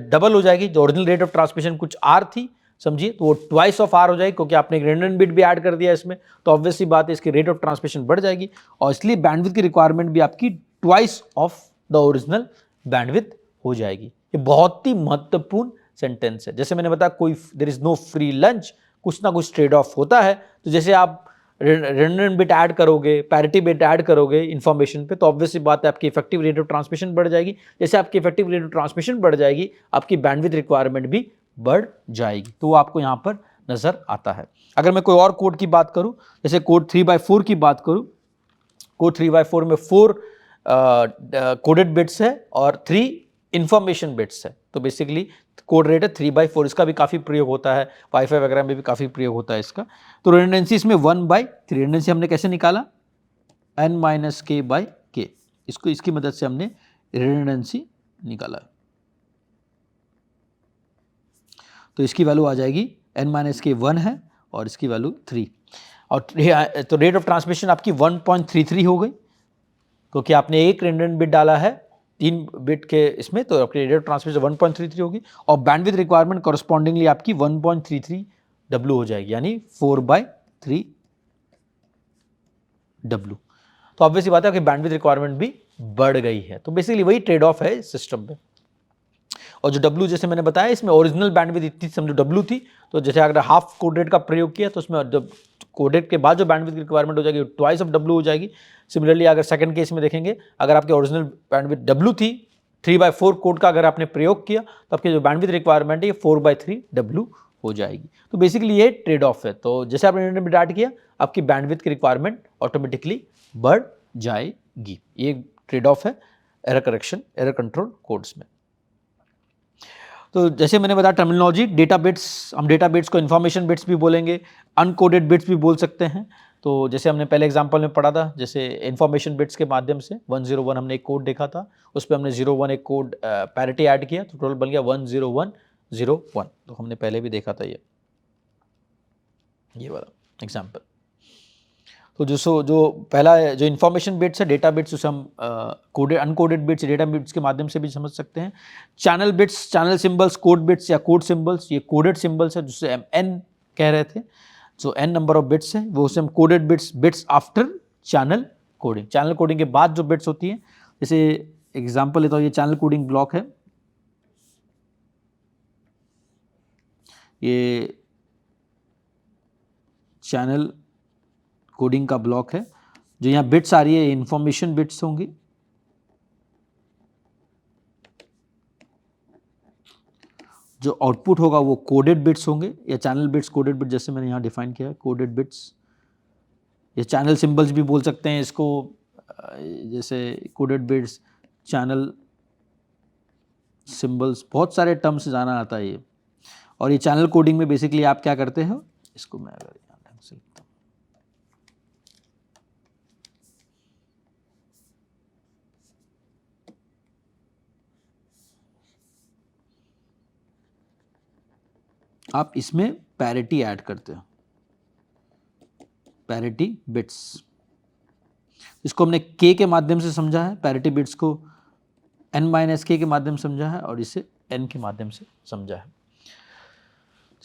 डबल हो जाएगी। जो ओरिजिनल रेट ऑफ ट्रांसमिशन कुछ r थी, समझिए, तो वो ट्वाइस ऑफ r हो जाएगी, क्योंकि आपने एक रिडंडेंट बिट भी ऐड कर दिया इसमें, तो ऑब्वियसली बात है इसकी रेट ऑफ ट्रांसमिशन बढ़ जाएगी, और इसलिए बैंडविड्थ की रिक्वायरमेंट भी आपकी twice of the original bandwidth हो जाएगी। ये बहुत ही महत्वपूर्ण सेंटेंस है। जैसे मैंने बताया, कोई there is no free lunch, कुछ ना कुछ ट्रेड ऑफ होता है। तो जैसे आप रिडंडेंट बिट ऐड करोगे, पैरिटी बिट ऐड करोगे इन्फॉर्मेशन पे, तो ऑब्वियसली बात है आपकी इफेक्टिव रेट ऑफ ट्रांसमिशन बढ़ जाएगी। जैसे आपकी इफेक्टिव रेट ऑफ ट्रांसमिशन बढ़ जाएगी, आपकी बैंडविड्थ रिक्वायरमेंट भी बढ़ जाएगी। तो वो आपको यहाँ पर नजर आता है। अगर मैं कोई और कोड की बात करूँ, जैसे कोड 3/4 की बात करूँ, कोड 3/4 में 4 कोडेड बिट्स है और 3 इंफॉर्मेशन बिट्स है, तो बेसिकली कोड रेट है 3/4। इसका भी काफ़ी प्रयोग होता है, वाईफाई वगैरह में भी काफ़ी प्रयोग होता है इसका। तो रिडंडेंसी इसमें 1/3। रिडंडेंसी हमने कैसे निकाला, n माइनस के बाई के, इसको इसकी मदद से हमने रिडंडेंसी निकाला। तो इसकी वैल्यू आ जाएगी n माइनस के 1 है और इसकी वैल्यू 3, और तो रेट ऑफ ट्रांसमिशन आपकी 1.33 हो गई, क्योंकि आपने एक रिडंडेंट बिट डाला है 3 बिट के इसमें, तो आपकी रेट ऑफ ट्रांसमिशन 1.33 होगी, और बैंडविड्थ रिक्वायरमेंट कॉरस्पॉन्डिंगली आपकी 1.33 W हो जाएगी, यानी 4/3 W। तो ऑब्वियसली बात है आपकी बैंडविड्थ रिक्वायरमेंट भी बढ़ गई है। तो बेसिकली वही ट्रेड ऑफ है इस सिस्टम में। और जो W जैसे मैंने बताया, इसमें ओरिजिनल बैंडविड्थ इतनी समझो W थी, तो जैसे अगर हाफ कोड रेट का प्रयोग किया, तो उसमें जब कोड रेट के बाद जो बैंडविड्थ की रिक्वायरमेंट हो जाएगी, ट्वाइस ऑफ W हो जाएगी। सिमिलरली अगर सेकंड केस में देखेंगे, अगर आपके ओरिजिनल बैंडविड्थ W थी, 3/4 कोड का अगर आपने प्रयोग किया, तो आपकी जो बैंडविड्थ रिक्वायरमेंट है 4/3 W हो जाएगी। तो बेसिकली ये ट्रेड ऑफ है। तो जैसे आपने रिडंडेंट बिट ऐड किया, आपकी बैंडविड्थ की रिक्वायरमेंट ऑटोमेटिकली बढ़ जाएगी। ये ट्रेड ऑफ है error correction, error control codes में। तो जैसे मैंने बताया टर्मिनोलॉजी, डेटा बिट्स, हम डेटा बिट्स को इन्फॉर्मेशन बिट्स भी बोलेंगे, अनकोडेड बिट्स भी बोल सकते हैं। तो जैसे हमने पहले एग्जांपल में पढ़ा था, जैसे इन्फॉर्मेशन बिट्स के माध्यम से 101 हमने एक कोड देखा था, उस पर हमने 01 एक कोड पैरिटी ऐड किया, तो टोटल बन गया 10101। तो हमने पहले भी देखा था ये वाला एग्जाम्पल। तो जो पहला जो इन्फॉर्मेशन बिट्स है, डेटा बिट्स, उसे हम coded encoded bits, data bits के माध्यम से भी समझ सकते हैं। Channel bits, channel symbols, code bits या कोड सिंबल्स, ये कोडेड सिंबल्स है, जिससे हम n कह रहे थे। जो n नंबर ऑफ बिट्स है, वो उसे हम coded bits, bits after channel coding. Channel coding के बाद जो बिट्स होती हैं, जैसे एग्जाम्पल लेता हूँ, ये चैनल कोडिंग ब्लॉक है, ये चैनल कोडिंग का ब्लॉक है। जो यहाँ बिट्स आ रही है, इंफॉर्मेशन बिट्स होंगी, जो आउटपुट होगा वो कोडेड बिट्स होंगे, या चैनल बिट्स, कोडेड बिट्स, जैसे मैंने यहाँ डिफाइन किया है, कोडेड बिट्स ये चैनल सिंबल्स भी बोल सकते हैं इसको, जैसे कोडेड बिट्स, चैनल सिंबल्स, बहुत सारे टर्म्स जाना आता है ये। और ये चैनल कोडिंग में बेसिकली आप क्या करते हो, इसको मैं अगर यहाँ ढंग से लिखता हूँ, आप इसमें पैरिटी ऐड करते हो, पैरिटी बिट्स। इसको हमने k के माध्यम से समझा है, पैरिटी बिट्स को n-k के माध्यम से समझा है, और इसे n के माध्यम से समझा है।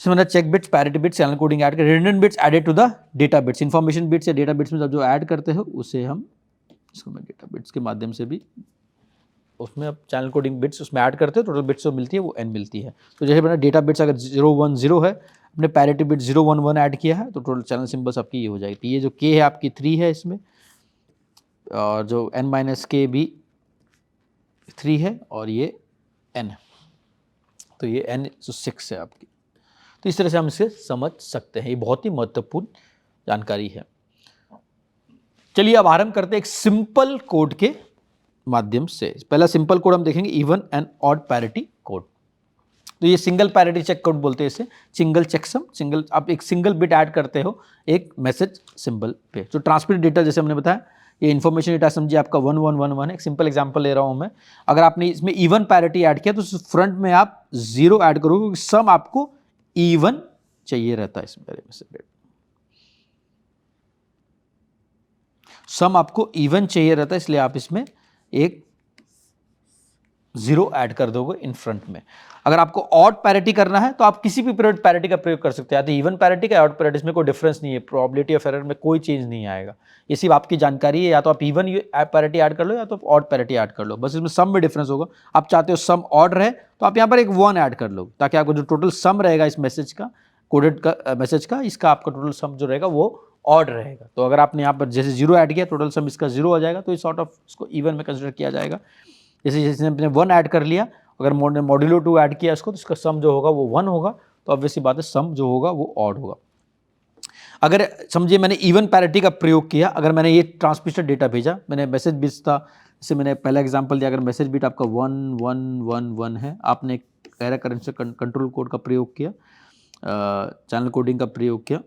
मैंने check bits, parity bits, channel coding add कर, redundant bits added to the data bits, information bits या डेटा बिट्स में जो ऐड करते हो उसे हम, इसको मैं डेटा बिट्स के माध्यम से भी, उसमें अब चैनल कोडिंग बिट्स उसमें ऐड करते हो, टोटल बिट्स जो मिलती है वो n मिलती है। तो जैसे मैंने डेटा बिट्स अगर 0 1 0 है, अपने पैरिटी बिट 0 1 1 ऐड किया है, तो टोटल चैनल सिंबल्स आपकी ये हो जाएगी। तो ये जो k है आपकी 3 है इसमें, और जो n-k भी 3 है, और ये n है, तो ये n जो 6 है आपकी। तो इस तरह से हम इसे समझ सकते हैं, ये बहुत ही महत्वपूर्ण जानकारी है। चलिए अब आरंभ करते हैं एक सिंपल कोड के माध्यम से। पहला सिंपल कोड हम देखेंगे even and odd parity code. तो ये सिंगल पैरिटी चेक कोड बोलते हैं इसे, सिंगल चेकसम। सिंगल, आप एक सिंगल बिट ऐड करते हो एक मैसेज सिंबल पे। जो ट्रांसमिट डेटा, जैसे हमने बताया, ये इन्फॉर्मेशन डेटा समझिए आपका 1 1 1 1 है। एक सिंपल एग्जांपल ले रहा हूं मैं, अगर आपने इसमें इवन पैरिटी ऐड किया तो फ्रंट में आप 0 ऐड करोगे, क्योंकि सम आपको इवन चाहिए रहता है इसमें, सम आपको इवन चाहिए रहता है, इसलिए आप इसमें एक 0 ऐड कर दोगे इन फ्रंट में। अगर आपको ऑड पैरिटी करना है तो आप किसी भी पीरियड पैरिटी का प्रयोग कर सकते हैं, या तो इवन पैरिटी का, ऑड पैरिटी, इसमें कोई डिफरेंस नहीं है, प्रोबेबिलिटी ऑफ एरर में कोई चेंज नहीं आएगा। ये सिर्फ आपकी जानकारी है, या तो आप इवन पैरिटी ऐड कर लो या तो आप ऑड पैरिटी ऐड कर लो, बस इसमें सम में डिफरेंस होगा। आप चाहते हो सम ऑड रहे तो आप यहाँ पर एक 1 ऐड कर लो, ताकि आपको जो टोटल सम रहेगा इस मैसेज का, कोडेड का मैसेज का, इसका आपका टोटल सम जो रहेगा वो ऑड रहेगा। तो अगर आपने यहाँ पर जैसे 0 ऐड किया, टोटल सम इसका 0 आ जाएगा, तो इस सॉर्ट ऑफ इसको इवन में कंसिडर किया जाएगा। जैसे जैसे आपने 1 ऐड कर लिया, अगर मॉड्यूलो 2 ऐड किया इसको, तो इसका सम जो होगा वो 1 होगा, तो ऑब्वियसली बात है सम जो होगा वो ऑड होगा। अगर समझिए मैंने इवन पैरिटी का प्रयोग किया, अगर मैंने ये ट्रांसमिटेड डेटा भेजा, मैंने मैसेज बिट्स था, जैसे मैंने पहला एग्जांपल दिया, अगर मैसेज बिट आपका 1 1 1 1 है, आपने एरर करेक्शन कंट्रोल कोड का प्रयोग किया, चैनल कोडिंग का प्रयोग किया,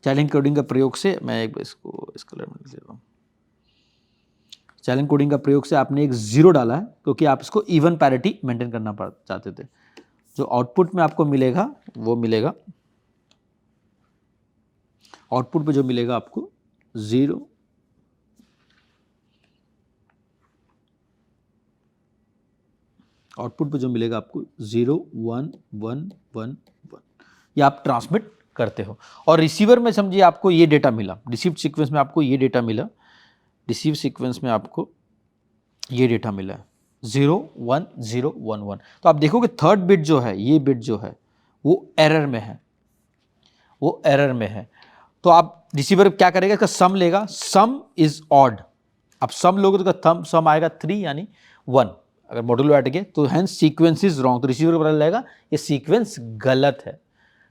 चैनल कोडिंग का प्रयोग से मैं एक इसको इस कलर में लिख देता हूँ, चैनल कोडिंग का प्रयोग से आपने एक 0 डाला है, क्योंकि आप इसको इवन पैरिटी मेंटेन करना चाहते थे। जो आउटपुट में आपको मिलेगा वो मिलेगा, आउटपुट पे जो मिलेगा आपको 0 आउटपुट पे जो मिलेगा आपको 0 1 1 1 1, ये आप ट्रांसमिट करते हो। और रिसीवर में समझिए आपको ये डेटा मिला, रिसीव्ड सीक्वेंस में आपको ये डेटा मिला, रिसीव सीक्वेंस में आपको ये डेटा मिला है 0 1 0 1 1। तो आप देखोगे थर्ड बिट जो है, ये बिट जो है वो एरर में है, वो एरर में है। तो आप रिसीवर क्या करेगा, इसका सम लेगा, सम इज ऑड। आप सम लोगे तो इसका सम आएगा 3 यानी 1, अगर मॉड्यूलो ऐड किए तो हैंस सीक्वेंस इज रॉन्ग, तो रिसीवर को पता लगेगा ये सीक्वेंस गलत है।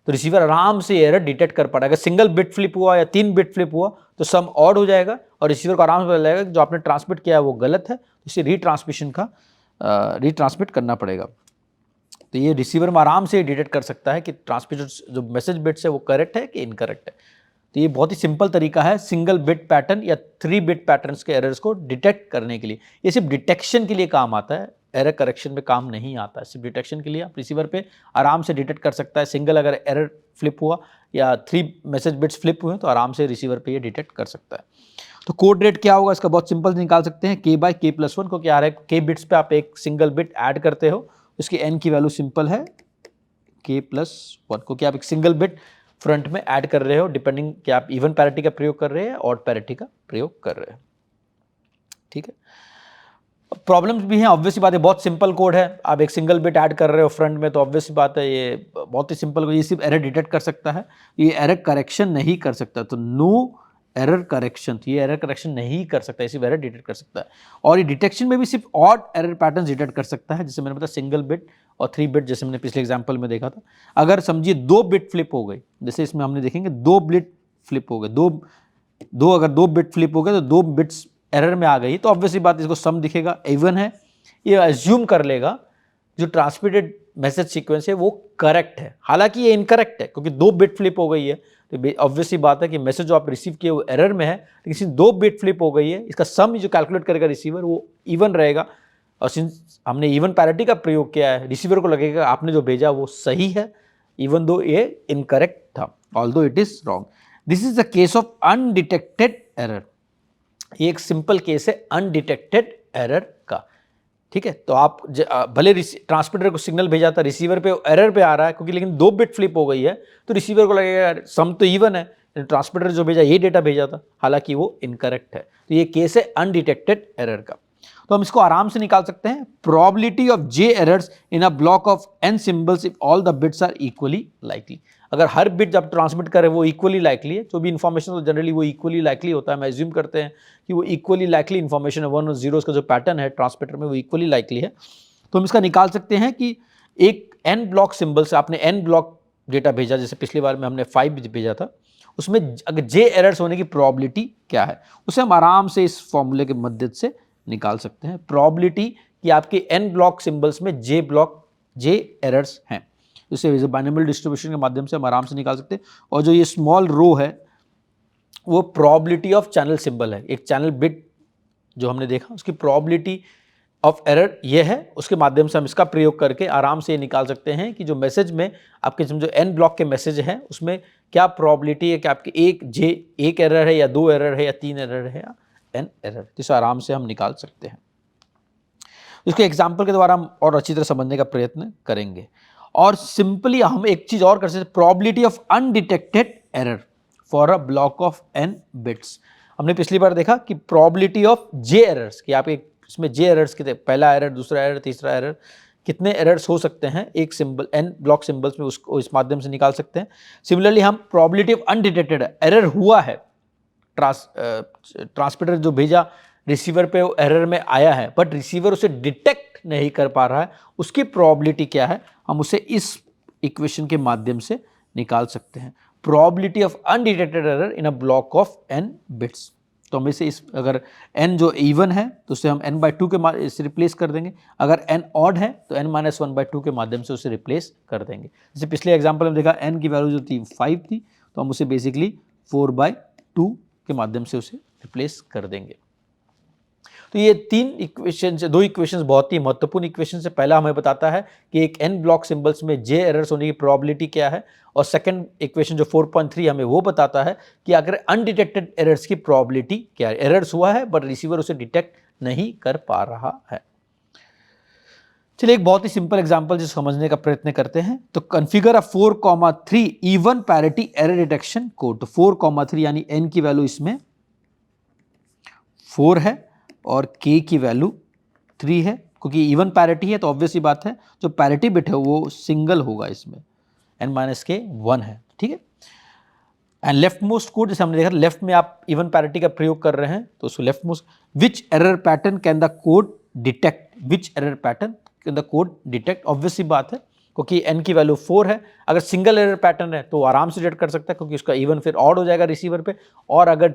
तो रिसीवर आराम से एरर डिटेक्ट कर पाएगा। सिंगल बिट फ्लिप हुआ या 3 बिट फ्लिप हुआ तो सम ऑड हो जाएगा, और रिसीवर को आराम से पता लगेगा कि जो आपने ट्रांसमिट किया है वो गलत है, तो इसे रीट्रांसमिट करना पड़ेगा। तो ये रिसीवर में आराम से डिटेक्ट कर सकता है कि ट्रांसमिटेड जो मैसेज बिट्स है वो करेक्ट है कि इनकरेक्ट है। तो ये बहुत ही सिंपल तरीका है सिंगल बिट पैटर्न या 3 बिट पैटर्न्स के एरर्स को डिटेक्ट करने के लिए। ये सिर्फ डिटेक्शन के लिए काम आता है, एरर करेक्शन में काम नहीं आता है। सिर्फ डिटेक्शन के लिए आप रिसीवर पे आराम से डिटेक्ट कर सकता है। सिंगल अगर एरर फ्लिप हुआ या 3 मैसेज बिट्स फ्लिप हुए तो आराम से रिसीवर पे ये डिटेक्ट कर सकता है। तो कोड रेट क्या होगा इसका बहुत सिंपल निकाल सकते हैं, k/k+1, क्योंकि आ रहा है k बिट्स पे आप एक सिंगल बिट ऐड करते हो, उसकी n की वैल्यू सिंपल है k+1, क्योंकि आप एक सिंगल बिट फ्रंट में ऐड कर रहे हो, डिपेंडिंग कि आप इवन पैरिटी का प्रयोग कर रहे हैं ऑड पैरिटी का प्रयोग कर रहे हैं। ठीक है, प्रॉब्लम्स भी हैं, ऑब्वियसली बात है, बहुत सिंपल कोड है। आप एक सिंगल बिट ऐड कर रहे हो फ्रंट में, तो ऑब्वियसली बात है ये बहुत ही सिंपल, ये सिर्फ एरर डिटेक्ट कर सकता है, ये एरर करेक्शन नहीं कर सकता। तो नो एरर करेक्शन, तो ये एरर करेक्शन नहीं कर सकता, सिर्फ एरर डिटेक्ट कर सकता है। और ये डिटेक्शन में भी सिर्फ ऑड एरर पैटर्न डिटेक्ट कर सकता है, जैसे मैंने बताया सिंगल बिट और 3 बिट, जैसे हमने पिछले एग्जाम्पल में देखा था। अगर समझिए 2 बिट फ्लिप हो गई, जैसे इसमें हमने देखेंगे 2 बिट फ्लिप हो गए, अगर 2 बिट फ्लिप हो गए तो 2 बिट्स एरर में आ गई, तो ऑब्वियसली बात इसको सम दिखेगा, इवन है, ये अज्यूम कर लेगा जो ट्रांसमिटेड मैसेज सीक्वेंस है वो करेक्ट है। हालांकि ये इनकरेक्ट है क्योंकि 2 बिट फ्लिप हो गई है, तो ऑब्वियसली बात है कि मैसेज जो आप रिसीव किए वो एरर में है, लेकिन सिंस 2 बिट फ्लिप हो गई है, इसका सम जो कैलकुलेट करेगा रिसीवर वो इवन रहेगा, और सिंस हमने इवन पैरिटी का प्रयोग किया है, रिसीवर को लगेगा आपने जो भेजा वो सही है, इवन दो ये इनकरेक्ट था, although it is wrong. This is the case of undetected error. ये एक सिंपल केस है अनडिटेक्टेड एरर का, ठीक है। तो आप भले ट्रांसमीटर को सिग्नल भेजा था, रिसीवर पे एरर पे आ रहा है क्योंकि, लेकिन 2 बिट फ्लिप हो गई है, तो रिसीवर को लगेगा यार सम तो इवन है, ट्रांसमीटर जो भेजा ये डेटा भेजा था, हालांकि वो इनकरेक्ट है। तो ये केस है अनडिटेक्टेड एरर का। तो हम इसको आराम से निकाल सकते हैं, probability of j errors in a block of n symbols if all the bits are equally likely. अगर हर बिट जब ट्रांसमिट करे वो इक्वली लाइकली है, जो भी इन्फॉर्मेशन तो जनरली वो इक्वली लाइकली होता है, हम एज्यूम करते हैं कि वो इक्वली लाइकली इन्फॉर्मेशन है, 1 और 0 का जो पैटर्न है ट्रांसमीटर में वो इक्वली लाइकली है। तो हम इसका निकाल सकते हैं कि एक n ब्लॉक सिंबल से आपने n ब्लॉक डेटा भेजा, जैसे पिछली बार में हमने 5 भेजा था, उसमें अगर जे एरर्स होने की प्रोबेबिलिटी क्या है, उसे हम आराम से इस फॉर्मूले के मदद से निकाल सकते हैं। प्रोबेबिलिटी कि आपके n ब्लॉक सिंबल्स में जे एरर्स हैं, इसे बाइनोमियल डिस्ट्रीब्यूशन के माध्यम से हम आराम से निकाल सकते हैं। और जो ये स्मॉल रो है वो प्रोबेबिलिटी ऑफ चैनल सिंबल है, एक चैनल बिट जो हमने देखा उसकी प्रोबेबिलिटी ऑफ एरर ये है, उसके माध्यम से हम इसका प्रयोग करके आराम से ये निकाल सकते हैं कि जो मैसेज में आपके जो n ब्लॉक के मैसेज हैं उसमें क्या प्रोबेबिलिटी है कि आपके एक एरर है या 2 एरर है या 3 एरर है या n एरर, जिसे आराम से हम निकाल सकते हैं। इसको एग्जाम्पल के द्वारा हम और अच्छी तरह समझने का प्रयत्न करेंगे। और सिंपली हम एक चीज और कर सकते हैं, probability of undetected error for a block of n bits. हमने पिछली बार देखा कि प्रोबेबिलिटी ऑफ जे एरर्स, कि आप एक इसमें जे एरर्स कितने, पहला एरर, दूसरा एरर, तीसरा एरर, कितने एरर्स हो सकते हैं एक सिंबल n ब्लॉक सिंबल्स में, उसको इस माध्यम से निकाल सकते हैं। सिमिलरली हम प्रोबेबिलिटी ऑफ अनडिटेक्टेड एरर हुआ है, ट्रांसमीटर जो भेजा रिसीवर पे वो एरर में आया है बट रिसीवर उसे डिटेक्ट नहीं कर पा रहा है, उसकी प्रोबेबिलिटी क्या है, हम उसे इस इक्वेशन के माध्यम से निकाल सकते हैं। Probability of undetected error in a block of n bits. तो हम इसे अगर n जो इवन है तो उसे हम n/2 के से रिप्लेस कर देंगे, अगर n ऑड है तो n-1/2 के माध्यम से उसे रिप्लेस कर देंगे। जैसे पिछले एग्जाम्पल में देखा n की वैल्यू जो थी 5 थी, तो हम उसे बेसिकली 4/2 के माध्यम से उसे रिप्लेस कर देंगे। तो ये 2 इक्वेशंस बहुत ही महत्वपूर्ण इक्वेशन है। पहला हमें बताता है कि एक n ब्लॉक सिंबल्स में जे एरर्स होने की प्रोबेबिलिटी क्या है, और सेकंड इक्वेशन जो 4.3 हमें वो बताता है कि अगर अनडिटेक्टेड एरर्स की प्रोबेबिलिटी क्या है। एरर्स हुआ है बट रिसीवर उसे डिटेक्ट नहीं कर पा रहा है। चलिए एक बहुत ही सिंपल एग्जांपल जो समझने का प्रयत्न करते हैं। तो कॉन्फ़िगर अ 4,3 even parity error detection code. तो 4,3 यानी n की वैल्यू इसमें 4 है और k की वैल्यू 3 है, क्योंकि इवन पैरिटी है तो ऑब्वियसली बात है जो पैरिटी बिट है वो सिंगल होगा, इसमें n-k 1 है, ठीक है। एंड लेफ्ट मोस्ट कोड, जैसे हमने देखा लेफ्ट में आप इवन पैरिटी का प्रयोग कर रहे हैं तो उसको left most, which error pattern can the code detect, which error pattern can the code detect, obviously बात है क्योंकि n की वैल्यू 4 है, अगर सिंगल एरर पैटर्न है तो आराम से डिटेक्ट कर सकता है क्योंकि उसका इवन फिर ऑड हो जाएगा रिसीवर पे, और अगर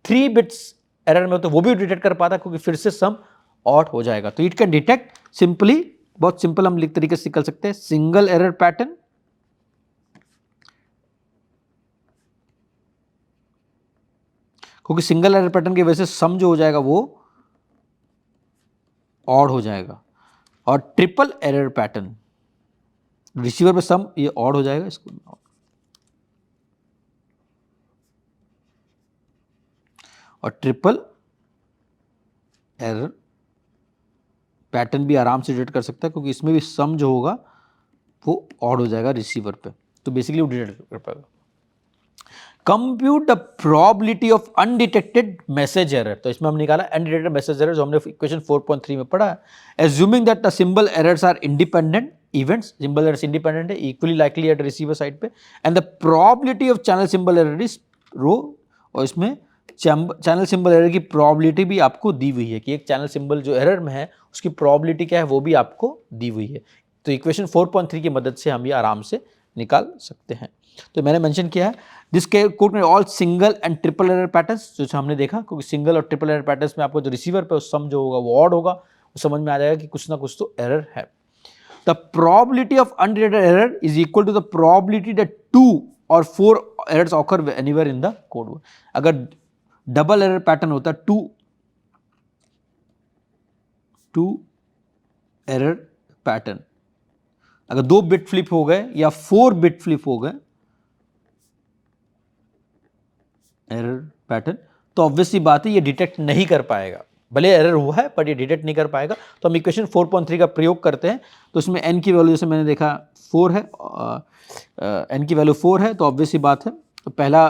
3 बिट्स एरर में हो तो वो भी डिटेक्ट कर पाता क्योंकि फिर से सम ऑड हो जाएगा। तो इट कैन डिटेक्ट सिंपली, बहुत सिंपल हम तरीके से निकल सकते हैं, सिंगल एरर पैटर्न क्योंकि सिंगल एरर पैटर्न की वजह से सम जो हो जाएगा वो ऑड हो जाएगा, और ट्रिपल एरर पैटर्न रिसीवर पे सम ये ऑड हो जाएगा, इसको और ट्रिपल एरर पैटर्न भी आराम से डिटेक्ट कर सकता है क्योंकि इसमें भी सम जो होगा वो ऑड हो जाएगा रिसीवर पे, तो बेसिकली वो डिटेक्ट कर पाएगा। Compute the probability of undetected message error. तो इसमें हम निकाला अनडिटेक्टेड मैसेज एरर जो हमने इक्वेशन 4.3 में पढ़ा है। Assuming that the symbol errors are independent events, symbol errors independent है, equally likely at receiver side पे, and the probability of channel symbol error is rho, और इसमें चैनल सिंबल एरर की प्रोबेबिलिटी भी आपको दी हुई है कि एक चैनल सिंबल जो एरर में है उसकी प्रोबेबिलिटी क्या है वो भी आपको दी हुई है। तो इक्वेशन 4.3 की मदद से हम ये आराम से निकाल सकते हैं। तो मैंने मेंशन किया है दिस कोड में all single and triple error patterns, जो हमने देखा क्योंकि सिंगल और ट्रिपल एरर पैटर्न्स में आपको जो रिसीवर पे सम जो होगा वो ऑड होगा, वो समझ में आ जाएगा कि कुछ ना कुछ तो एरर है। The probability of undetected error is equal to the probability that 2 or 4 errors occur anywhere in the code. अगर डबल एरर पैटर्न होता है, टू एरर पैटर्न, अगर 2 बिट फ्लिप हो गए या 4 बिट फ्लिप हो गए एरर पैटर्न, तो ऑब्वियसली बात है ये डिटेक्ट नहीं कर पाएगा। भले एरर हुआ है बट ये डिटेक्ट नहीं कर पाएगा। तो हम इक्वेशन 4.3 का प्रयोग करते हैं। तो इसमें n की वैल्यू जैसे मैंने देखा 4 है, n की वैल्यू 4 है, तो ऑब्वियसली बात है तो पहला,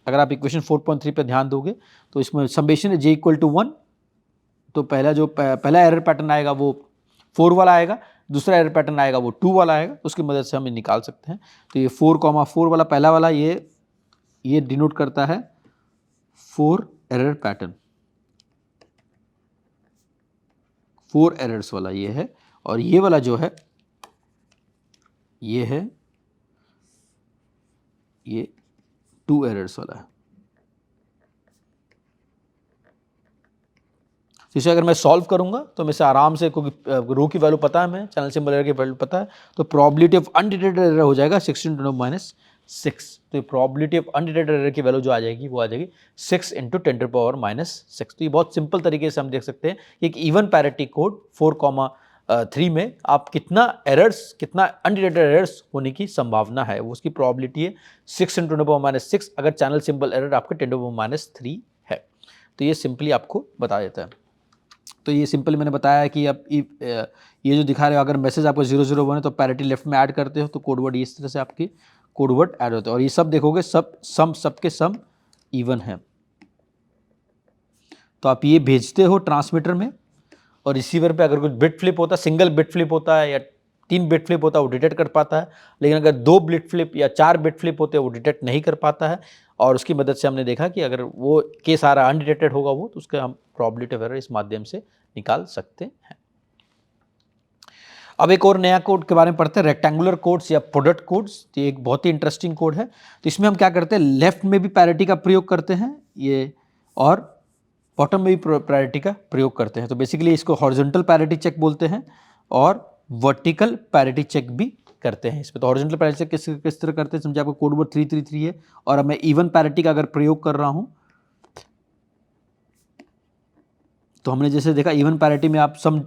अगर आप इक्वेशन 4.3 पे ध्यान दोगे तो इसमें समेशन है j इक्वल टू 1। तो पहला एरर पैटर्न आएगा वो 4 वाला आएगा, दूसरा एरर पैटर्न आएगा वो 2 वाला आएगा। उसकी मदद से हम ये निकाल सकते हैं। तो ये 4,4 वाला पहला वाला ये डिनोट करता है 4 एरर पैटर्न, 4 एरर्स वाला ये है, और ये वाला जो है ये 2 एरर्स वाला है। तो इसे अगर मैं सॉल्व करूंगा तो मैं से आराम से, क्योंकि रो की वैल्यू पता है, मैं चैनल सिंबल एरर की वैल्यू पता है, तो प्रोबेबिलिटी ऑफ अनडिटेक्टेड एरर हो जाएगा 16 × 10⁻⁶। तो ये प्रोबेबिलिटी ऑफ अनडिटेक्टेड एरर की वैल्यू जो आ जाएगी वो आ जाएगी 6 × 10⁻⁶। तो ये बहुत सिंपल तरीके से हम देख सकते हैं कि एक इवन पैरिटी कोड 4,3 में आप कितना अनडिटेक्टेड एरर्स होने की संभावना है, वो उसकी प्रोबेबिलिटी है 6 × 10⁻⁶, अगर चैनल सिंबल एरर आपका 10⁻³ है। तो ये सिंपली आपको बता देता है। तो ये सिंपल मैंने बताया कि अब ये जो दिखा रहे हो, अगर मैसेज आपको 001 है तो पैरिटी लेफ्ट में ऐड करते हो तो कोड वर्ड इस तरह से आपकी कोड वर्ड ऐड होते हैं। और ये सब देखोगे सबके सम इवन है। तो आप ये भेजते हो ट्रांसमीटर में, और रिसीवर पे अगर कुछ बिट फ्लिप होता है, सिंगल बिट फ्लिप होता है या 3 बिट फ्लिप होता है, वो डिटेक्ट कर पाता है। लेकिन अगर 2 बिट फ्लिप या 4 बिट फ्लिप होते हैं वो डिटेक्ट नहीं कर पाता है। और उसकी मदद से हमने देखा कि अगर वो केस सारा अनडिटेक्टेड होगा वो, तो उसका हम प्रोबेबिलिटी ऑफ एरर इस माध्यम से निकाल सकते हैं। अब एक और नया कोड के बारे में पढ़ते हैं, रेक्टेंगुलर कोड्स या प्रोडक्ट कोड्स। तो एक बहुत ही इंटरेस्टिंग कोड है। तो इसमें हम क्या करते हैं, लेफ्ट में भी पैरिटी का प्रयोग करते हैं ये, और बॉटम में भी पैरिटी का प्रयोग करते हैं। तो बेसिकली इसको हॉरिजॉन्टल पैरिटी चेक बोलते हैं और वर्टिकल पैरिटी चेक भी करते हैं इसमें। तो हॉरिजॉन्टल पैरिटी चेक किस तरह करते हैं, समझे, आपको कोड वर्ड 333 है और अब मैं इवन पैरिटी का अगर प्रयोग कर रहा हूं, तो हमने जैसे देखा इवन पैरिटी में आप सम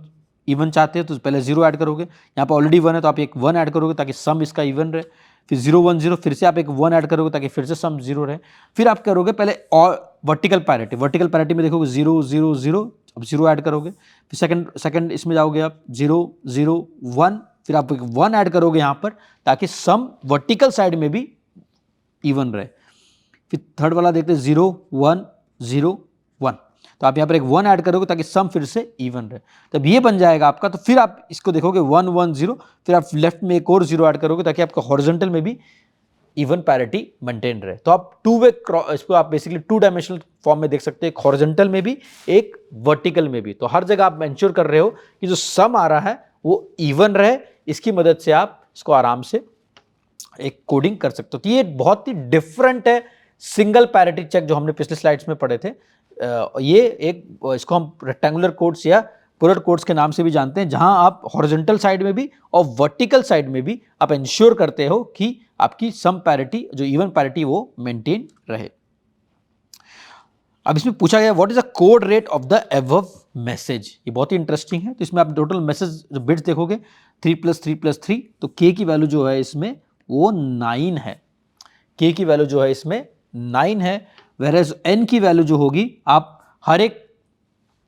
इवन चाहते हैं तो पहले 0 ऐड करोगे। यहाँ पर ऑलरेडी 1 है तो आप एक 1 ऐड करोगे ताकि सम इसका इवन रहे। फिर 0 1 0, फिर से आप एक 1 ऐड करोगे ताकि फिर से सम 0 रहे। फिर आप करोगे पहले और वर्टिकल पैरिटी में देखोगे 0 0 0, अब 0 ऐड करोगे। फिर सेकंड इसमें जाओगे आप 0 0 1, फिर आप एक 1 ऐड करोगे यहाँ पर ताकि सम वर्टिकल साइड में भी इवन रहे। फिर थर्ड वाला देखते हैं 0 1 0 1, तो आप यहाँ पर एक 1 ऐड करोगे ताकि सम फिर से इवन रहे। तब ये बन जाएगा आपका। तो फिर आप इसको देखोगे 1 1 0, फिर आप लेफ्ट में एक और 0 ऐड करोगे ताकि आपका हॉरिजॉन्टल में भी इवन पैरिटी मेंटेन रहे। तो आप इसको आप बेसिकली 2 डायमेंशनल फॉर्म में देख सकते हैं, एक हॉरिजॉन्टल में भी एक वर्टिकल में भी। तो हर जगह आप इंश्योर कर रहे हो कि जो सम आ रहा है वो इवन रहे। इसकी मदद से आप इसको आराम से एक कोडिंग कर सकते हो। तो ये बहुत ही डिफरेंट है सिंगल पैरिटी चेक जो हमने पिछले स्लाइड्स में पढ़े थे। ये इसको हम रेक्टेंगुलर कोड्स या प्रोडक्ट कोड्स के नाम से भी जानते हैं, जहां आप हॉरिजॉन्टल साइड में भी और वर्टिकल साइड में भी आप इंश्योर करते हो कि आपकी सम पैरिटी जो इवन पैरिटी वो मेंटेन रहे। अब इसमें पूछा गया what is the code rate of the above message. ये बहुत ही इंटरेस्टिंग है। तो इसमें आप टोटल मैसेज जो बिट्स देखोगे 3 + 3 + 3, तो k की वैल्यू जो है इसमें वो 9 है। k की वैल्यू जो है इसमें 9 है। whereas n की वैल्यू जो होगी, आप हर एक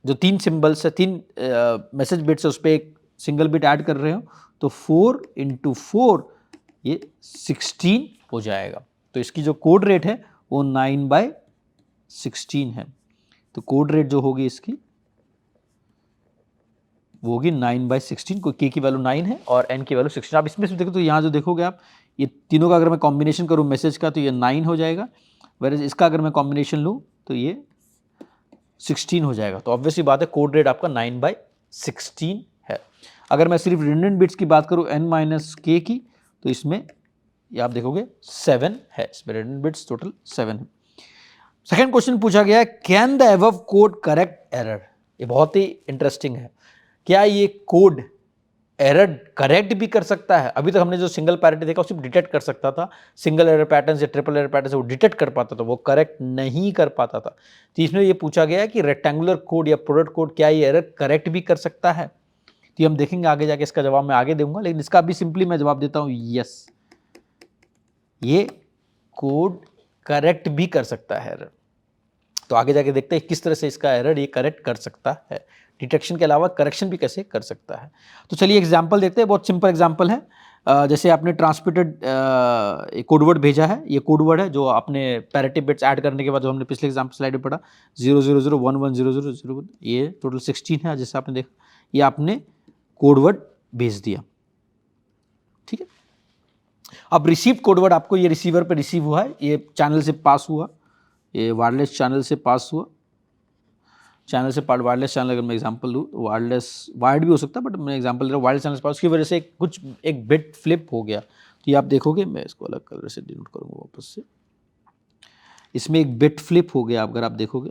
जो 3 सिंबल्स है, 3 मैसेज बिट्स है, उस पर एक सिंगल बिट ऐड कर रहे हो, तो 4 × 4 ये 16 हो जाएगा। तो इसकी जो कोड रेट है वो 9/16 है। तो कोड रेट जो होगी इसकी वो होगी 9/16, को k की वैल्यू 9 है और n की वैल्यू 16। आप इसमें से देखो तो यहाँ जो देखोगे आप, ये तीनों का अगर मैं कॉम्बिनेशन करूँ मैसेज का तो ये 9 हो जाएगा, whereas इसका अगर मैं कॉम्बिनेशन लूँ तो ये 16 हो जाएगा। तो ऑब्वियसली बात है कोड रेट आपका 9/16 है। अगर मैं सिर्फ रिडंडेंट बिट्स की बात करूं n माइनस के की, तो इसमें ये आप देखोगे 7 है, इसमें रिडंडेंट बिट्स टोटल 7 है। सेकंड क्वेश्चन पूछा गया है, can the above code correct error. ये बहुत ही इंटरेस्टिंग है, क्या ये कोड एरर करेक्ट भी कर सकता है। अभी तक हमने जो सिंगल पैरिटी देखा सिर्फ डिटेक्ट कर सकता था, सिंगल एरर पैटर्न या ट्रिपल एरर पैटर्न से वो डिटेक्ट कर पाता था, वो करेक्ट नहीं कर पाता था। तो इसमें ये पूछा गया है कि रेक्टेंगुलर कोड या प्रोडक्ट कोड क्या ये एरर करेक्ट भी कर सकता है। तो हम देखेंगे आगे जाके, इसका जवाब मैं आगे दूंगा, लेकिन इसका भी सिंपली मैं जवाब देता हूं यस, ये कोड करेक्ट भी कर सकता है एरर। तो आगे जाके देखते हैं किस तरह से इसका एरर ये करेक्ट कर सकता है, डिटेक्शन के अलावा करेक्शन भी कैसे कर सकता है। तो चलिए एग्जांपल देखते हैं, बहुत सिंपल एग्जांपल है। जैसे आपने ट्रांसमिटेड कोडवर्ड भेजा है, ये कोडवर्ड है जो आपने पैरिटी बिट्स ऐड करने के बाद जो हमने पिछले एग्जांपल स्लाइड में पढ़ा 000110001, ये टोटल 16 है जैसे आपने देखा, ये आपने कोडवर्ड भेज दिया, ठीक है। अब रिसीव कोडवर्ड आपको ये रिसीवर पे रिसीव हुआ है, ये चैनल से पास हुआ, ये वायरलेस चैनल से पास हुआ, चैनल से पार्ट वायरलेस चैनल अगर मैं एग्जांपल दूँ तो वायरलेस वायर्ड भी हो सकता है, बट मैं एग्जांपल दे रहा हूँ वायरलेस चैनल से पास, उसकी वजह से एक बिट फ्लिप हो गया। तो ये आप देखोगे, मैं इसको अलग कलर से डिनोट करूँगा वापस से, इसमें एक बिट फ्लिप हो गया, अगर आप देखोगे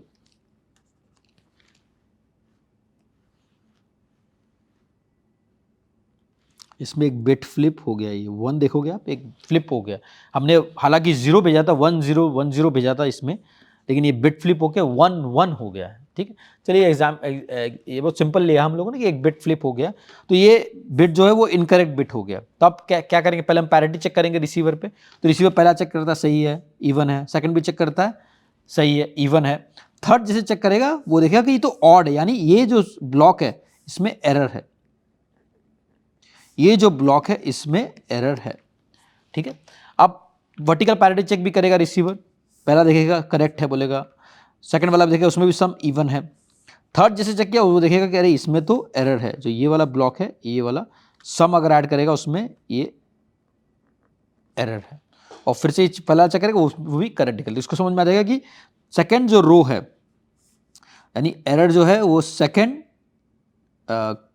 इसमें एक बिट फ्लिप हो गया, ये 1 देखोगे आप, एक फ्लिप हो गया। हमने हालांकि 0 भेजा था, 1010 भेजा था इसमें, लेकिन ये बिट फ्लिप होकर 11 हो गया है, ठीक है। चलिए ये बहुत सिंपल लिया हम लोगों ने कि एक बिट फ्लिप हो गया, तो ये बिट जो है वो इनकरेक्ट बिट हो गया। तो अब क्या करेंगे, पहले हम पैरिटी चेक करेंगे रिसीवर पे। तो रिसीवर पहला चेक करता है सही है, इवन है, सेकंड भी चेक करता है सही है, इवन है, थर्ड जैसे चेक करेगा वो देखेगा कि ये तो ऑड है, यानी ये जो ब्लॉक है इसमें एरर है, ये जो ब्लॉक है इसमें एरर है, ठीक है। अब वर्टिकल पैरिटी चेक भी करेगा रिसीवर, पहला देखेगा करेक्ट है बोलेगा, सेकंड वाला देखेगा उसमें भी सम इवन है, थर्ड जैसे चेक किया वो देखेगा कि अरे इसमें तो एरर है, जो ये वाला ब्लॉक है ये वाला सम अगर ऐड करेगा उसमें ये एरर है, और फिर से पहला चेक करेगा वो भी करेक्ट निकल। इसको समझ में आ जाएगा कि सेकंड जो रो है, यानी एरर जो है वो सेकंड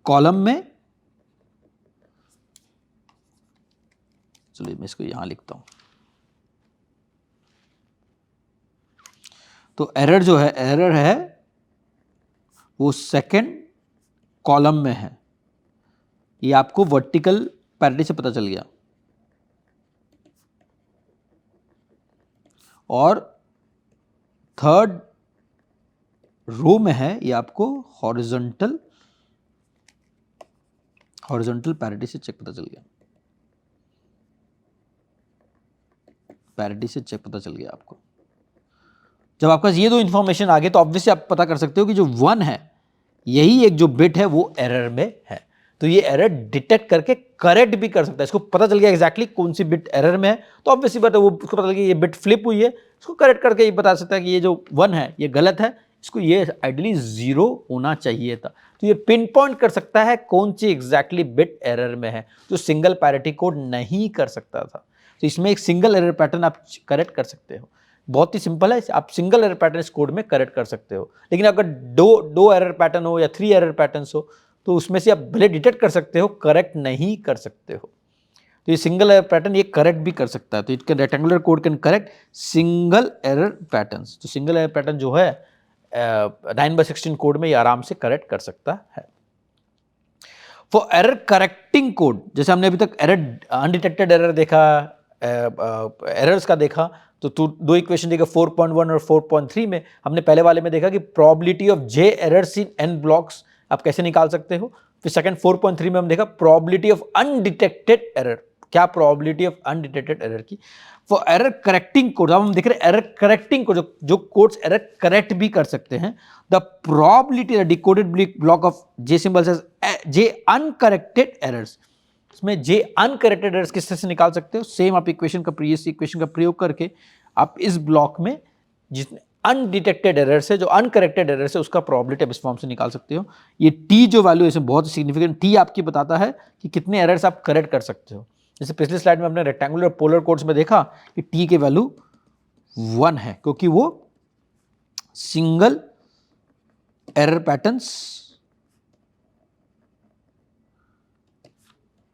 कॉलम में, चलिए मैं इसको यहां लिखता हूं, तो एरर जो है, एरर है वो सेकंड कॉलम में है, ये आपको वर्टिकल पैरिटी से पता चल गया, और थर्ड रो में है ये आपको हॉरिजॉन्टल पैरिटी से चेक पता चल गया, पैरिटी से चेक पता चल गया आपको। जब आपके पास ये दो इंफॉर्मेशन आ गए तो ऑब्वियसली आप पता कर सकते हो कि जो 1 है यही एक जो बिट है वो एरर में है, तो ये एरर डिटेक्ट करके करेक्ट भी कर सकता है। इसको पता चल गया एग्जैक्टली कौन सी बिट एरर में है, तो ऑब्वियसली बात है वो उसको पता चल गया ये बिट फ्लिप हुई है, इसको करेक्ट करके ये बता सकता है कि ये जो 1 है ये गलत है, इसको ये आइडियली 0 होना चाहिए था। तो ये पिन पॉइंट कर सकता है कौन सी एग्जैक्टली बिट एरर में है, जो सिंगल पैरिटी कोड नहीं कर सकता था। तो इसमें एक सिंगल एरर पैटर्न आप करेक्ट कर सकते हो, बहुत ही सिंपल है, आप सिंगल एरर पैटर्न इस कोड में करेक्ट कर सकते हो। लेकिन अगर दो एरर पैटर्न हो या 3 एरर पैटर्न्स हो तो उसमें से आप भले डिटेक्ट कर सकते हो, करेक्ट नहीं कर सकते हो। तो ये सिंगल एरर पैटर्न ये करेक्ट भी कर सकता है, तो it can rectangular code can correct single error patterns. तो सिंगल एरर पैटर्न जो है 9/16 कोड में ये आराम से करेक्ट कर सकता है। फॉर एरर करेक्टिंग कोड, जैसे हमने अभी तक एरर अनडिटेक्टेड एरर देखा, एरर्स का देखा, तो दो इक्वेशन देखा 4.1 और 4.3 में। हमने पहले वाले में देखा कि probability of j errors in n blocks आप कैसे निकाल सकते हो। फिर सेकंड 4.3 में हम देखा प्रोबेबिलिटी ऑफ अनडिटेक्टेड एरर, क्या प्रोबेबिलिटी ऑफ अनडिटेक्टेड एरर की। फॉर एरर करेक्टिंग कोड अब हम देख रहे हैं एरर करेक्टिंग कोड, जो कोड्स एरर करेक्ट भी कर सकते हैं। The probability the decoded block of j symbols as j uncorrected errors, इसमें जे अनकरेक्टेड एरर्स किस तरह से निकाल सकते हो, सेम आप इक्वेशन का प्रयोग करके आप इस ब्लॉक में जितने अनडिटेक्टेड एरर्स है, जो अनकरेक्टेड एरर्स है, उसका प्रोबेबिलिटी आप इस फॉर्म से निकाल सकते हो। ये टी जो वैल्यू है इसमें बहुत सिग्निफिकेंट, टी आपकी बताता है कि कितने एरर्स आप करेक्ट कर सकते हो। जैसे पिछले स्लाइड में हमने रेक्टेंगुलर पोलर कोड्स में देखा कि टी के वैल्यू 1 है, क्योंकि वो सिंगल एरर पैटर्न्स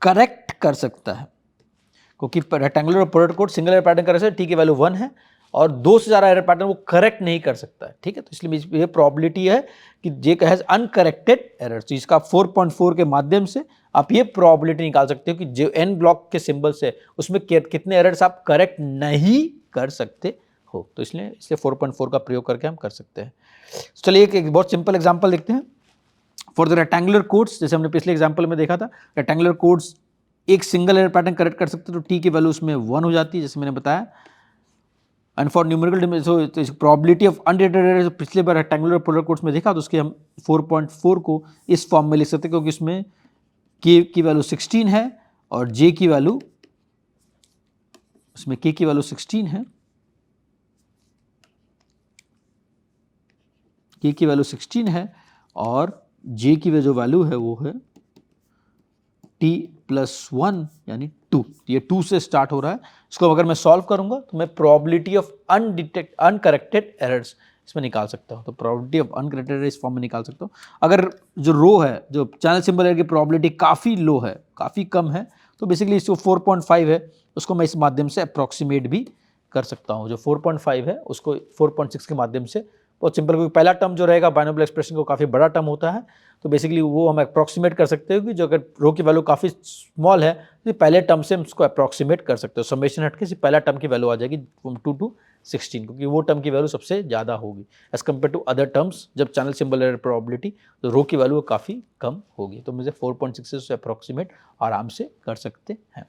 करेक्ट कर सकता है, क्योंकि रेक्टेंगुलर और product code single error pattern कर सकता है, टी की वैल्यू 1 है, और 2 से ज़्यादा एरर पैटर्न वो करेक्ट नहीं कर सकता है, ठीक है। तो इसलिए ये प्रॉबिलिटी है कि जे हैज अनकरेक्टेड एरर। तो इसका 4.4 के माध्यम से आप ये प्रॉबिलिटी निकाल सकते हो कि जो एन ब्लॉक के सिंबल्स है उसमें कितने एरर्स आप करेक्ट नहीं कर सकते हो। तो इसलिए 4.4 का प्रयोग करके हम कर सकते हैं। चलिए एक बहुत सिंपल एग्जांपल देखते हैं। फॉर द रेक्टेंगुलर कोड्स, जैसे हमने पिछले एग्जांपल में देखा था, रेक्टेंगुलर कोड्स एक सिंगल एरर पैटर्न करेक्ट कर सकते हैं, तो टी की वैल्यू उसमें 1 हो जाती है, जैसे मैंने बताया। एंड फॉर न्यूमेरिकल तो प्रोबेबिलिटी ऑफ अनडिटेक्टेड एरर पिछले बार रेक्टेंगुलर पोलर कोड्स में देखा, तो उसके हम 4.4 को इस फॉर्म में लिख सकते हैं, क्योंकि इसमें k की वैल्यू 16 है और j की वैल्यू, उसमें k की वैल्यू 16 है, k की वैल्यू 16 है और j की जो वैल्यू है वो है t + 1 यानी 2। ये 2 से स्टार्ट हो रहा है। इसको अगर मैं सॉल्व करूंगा तो मैं प्रोबेबिलिटी ऑफ अनकरेक्टेड एरर्स इसमें निकाल सकता हूं। तो प्रोबेबिलिटी ऑफ अनकरेक्टेड एरर इस फॉर्म में निकाल सकता हूं। अगर जो रो है, जो चैनल सिंबल एरर की प्रोबेबिलिटी काफ़ी लो है, काफ़ी कम है, तो बेसिकली इसको 4.5 है, उसको मैं इस माध्यम से अप्रॉक्सीमेट भी कर सकता हूँ। जो 4.5 है उसको 4.6 के माध्यम से, बहुत सिंपल, क्योंकि पहला टर्म जो रहेगा बाइनोमियल एक्सप्रेशन को काफ़ी बड़ा टर्म होता है, तो बेसिकली वो हम अप्रॉक्सीमेट कर सकते हो कि जो अगर रो की वैल्यू काफ़ी स्मॉल है तो पहले टर्म से हम उसको अप्रॉक्सीमेट कर सकते हो। समेशन हटके से पहला टर्म की वैल्यू आ जाएगी 2 to 16, क्योंकि वो टर्म की वैल्यू सबसे ज़्यादा होगी as compare to other terms. जब चैनल सिंबल एरर प्रोबेबिलिटी, तो रो की वैल्यू काफ़ी कम होगी। तो मुझे 4.6 से अप्रॉक्सीमेट आराम से कर सकते हैं।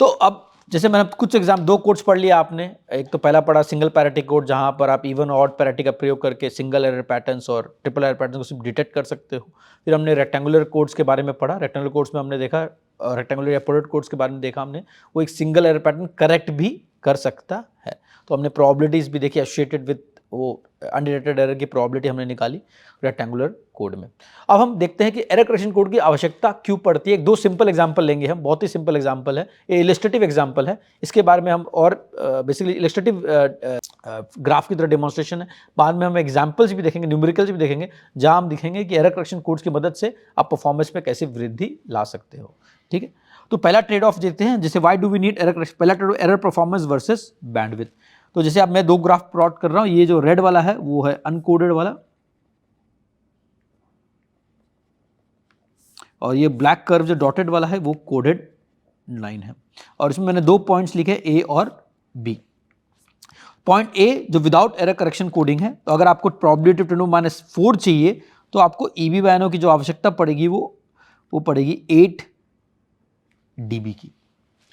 तो अब जैसे मैंने कुछ एग्जाम, 2 कोड्स पढ़ लिया आपने। एक तो पहला पढ़ा सिंगल पैरिटी कोड, जहां पर आप इवन और ऑड पैरिटी का प्रयोग करके सिंगल एरर पैटर्न्स और ट्रिपल एरर पैटर्न को सिर्फ डिटेक्ट कर सकते हो। फिर हमने रेक्टेंगुलर कोड्स के बारे में पढ़ा। रेक्टेंगुलर कोड्स में हमने देखा, रेक्टेंगुलर या प्रोडक्ट कोड्स के बारे में देखा हमने, वो एक सिंगल एरर पैटर्न करेक्ट भी कर सकता है। तो हमने प्रोबेबिलिटीज भी देखी एसोसिएटेड विद वो अनडिटेक्टेड एरर की प्रोबेबिलिटी हमने निकाली रेक्टेंगुलर कोड में। अब हम देखते हैं कि एरर करेक्शन कोड की आवश्यकता क्यों पड़ती है। 2 सिंपल एग्जांपल लेंगे हम, बहुत ही सिंपल एग्जांपल है, ये इलस्ट्रेटिव एग्जांपल है। इसके बारे में हम और बेसिकली इलस्ट्रेटिव ग्राफ की तरह डेमोन्स्ट्रेशन है। बाद में हम एग्जांपल्स भी देखेंगे, न्यूमेरिकल्स भी देखेंगे, जहां हम दिखेंगे कि एरर करेक्शन कोड्स की मदद से आप परफॉर्मेंस में कैसे वृद्धि ला सकते हो। ठीक है, तो पहला ट्रेड ऑफ देखते हैं, जैसे why do we need error correction. पहला trade off error performance versus bandwidth. तो जैसे अब मैं 2 ग्राफ प्लॉट कर रहा हूं, ये जो रेड वाला है वो है अनकोडेड वाला, और ये ब्लैक कर्व जो डॉटेड वाला है वो कोडेड लाइन है। और इसमें मैंने 2 पॉइंट्स लिखे, ए और बी। पॉइंट ए जो विदाउट एरर करेक्शन कोडिंग है, तो अगर आपको प्रोबेबिलिटी ऑफ 10⁻⁴ चाहिए तो आपको ईबी बाइनो की जो आवश्यकता पड़ेगी वो पड़ेगी 8 dB की।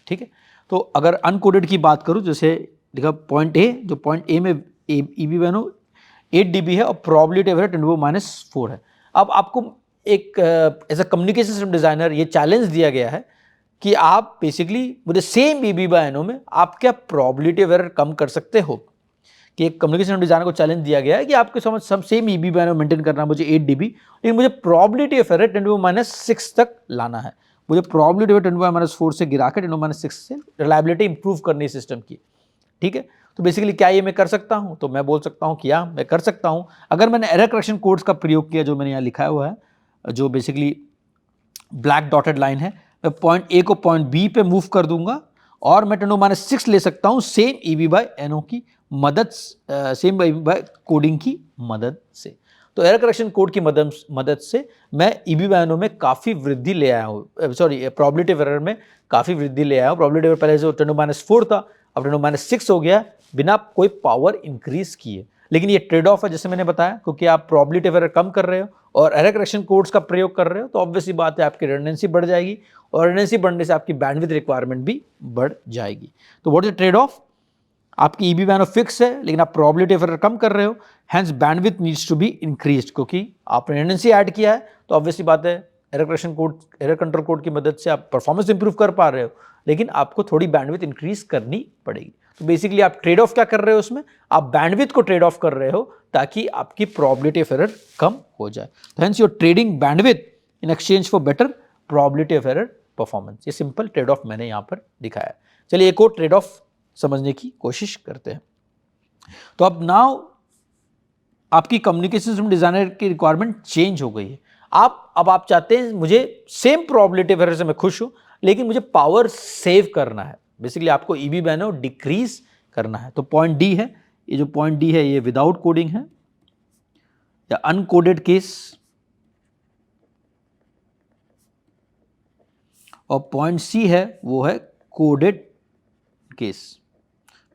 ठीक है, तो अगर अनकोडेड की बात करूं, जैसे देखा पॉइंट ए, जो पॉइंट ए में ईबी बाइनो 8 dB है और प्रोबेबिलिटी ऑफ एरर 10⁻⁴ है। अब आपको एक as a communication system designer ये चैलेंज दिया गया है कि आप basically with the same EB by no में आप क्या प्रोबेबिलिटी ऑफ एरर कम कर सकते हो। कि एक कम्युनिकेशन डिजाइनर को चैलेंज दिया गया है कि आपके समझ सब सेम ईबी बाइनो मेंटेन करना मुझे 8 dB, लेकिन मुझे प्रोबेबिलिटी ऑफ एरर 10⁻⁶ तक लाना है। मुझे प्रोबेबिलिटी ऑफ 10⁻⁴ से गिरा के 10⁻⁶ से रिलायबिलिटी इंप्रूव करनी है सिस्टम की। ठीक है, तो बेसिकली क्या ये मैं कर सकता हूं, तो मैं बोल सकता हूं कि हाँ मैं कर सकता हूं, अगर मैंने एरर करेक्शन कोड्स का प्रयोग किया, जो मैंने यहाँ लिखा हुआ है, जो बेसिकली ब्लैक डॉटेड लाइन है, मैं पॉइंट ए को पॉइंट बी पे मूव कर दूंगा और मैं 10⁻⁶ ले सकता हूं सेम ईबी बाय एनओ की मदद, सेम ईबी बाय कोडिंग की मदद से। तो एरर करेक्शन कोड की मदद से मैं ईबी बाय एनओ में काफ़ी वृद्धि ले आया हूँ, सॉरी प्रोबेबिलिटी ऑफ एरर में काफ़ी वृद्धि ले आया हूँ। प्रोबेबिलिटी ऑफ पहले जो 10⁻⁴ था, अब 10⁻⁶ हो गया बिना कोई पावर इंक्रीज किए। लेकिन ये ट्रेड ऑफ है, जैसे मैंने बताया, क्योंकि आप प्रोबेबिलिटी ऑफ एरर कम कर रहे हो और एरर करेक्शन कोड्स का प्रयोग कर रहे हो, तो ऑब्वियसली बात है आपकी रिडंडेंसी बढ़ जाएगी, और रिडंडेंसी बढ़ने से आपकी बैंडविड्थ रिक्वायरमेंट भी बढ़ जाएगी। तो what is the trade off? आपकी ईबी बाइनो फिक्स है, लेकिन आप प्रोबेबिलिटी ऑफ एरर कम कर रहे हो, hence bandwidth needs to be increased, क्योंकि आपने रिडंडेंसी ऐड किया है। तो ऑब्वियसली बात है error correction code, error control code की मदद से आप परफॉर्मेंस इंप्रूव कर पा रहे हो, लेकिन आपको थोड़ी बैंडविड्थ इंक्रीज करनी पड़ेगी। तो बेसिकली आप ट्रेड ऑफ क्या कर रहे हो उसमें? आप बैंडविड्थ को ट्रेड ऑफ कर रहे हो ताकि आपकी प्रोबेबिलिटी ऑफ एरर कम हो जाए। तो hence you are trading bandwidth in exchange for better probability of error performance. ये सिंपल ट्रेड ऑफ मैंने यहां पर दिखाया है। चलिए एक और ट्रेड ऑफ समझने की कोशिश करते हैं। तो अब नाउ आपकी कम्युनिकेशन सिस्टम डिजाइनर की रिक्वायरमेंट चेंज हो गई है। आप चाहते हैं मुझे सेम प्रोबेबिलिटी ऑफ एरर से मैं खुश हूं, लेकिन मुझे पावर सेव करना है। बेसिकली आपको ईबी वैल्यू डिक्रीज करना है। तो पॉइंट डी है, ये जो पॉइंट डी है ये विदाउट कोडिंग है या अनकोडेड केस, और पॉइंट सी है वो है कोडेड केस,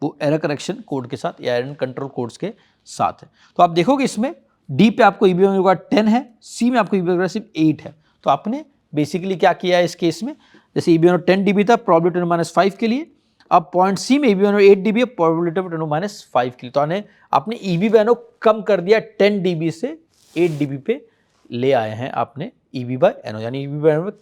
वो एरर करेक्शन कोड के साथ या एरर कंट्रोल कोड्स के साथ है। तो आप देखोगे इसमें डी पे आपको ईबी वैल्यू का 10 है, सी में आपको ईबी वैल्यू सिर्फ 8 है। तो आपने बेसिकली क्या किया है इस केस में, जैसे ईबी वैल्यू 10 dB था प्रोबेबिलिटी -5 के लिए, अब पॉइंट सी में ईबी वैल्यू 8 dB है प्रोबेबिलिटी -5 के लिए। तो आपने ईबी वैल्यू कम कर दिया 10 dB से 8 dB पे ले आए हैं आपने ईबी बाय एनओ, यानी ईबी वैल्यू में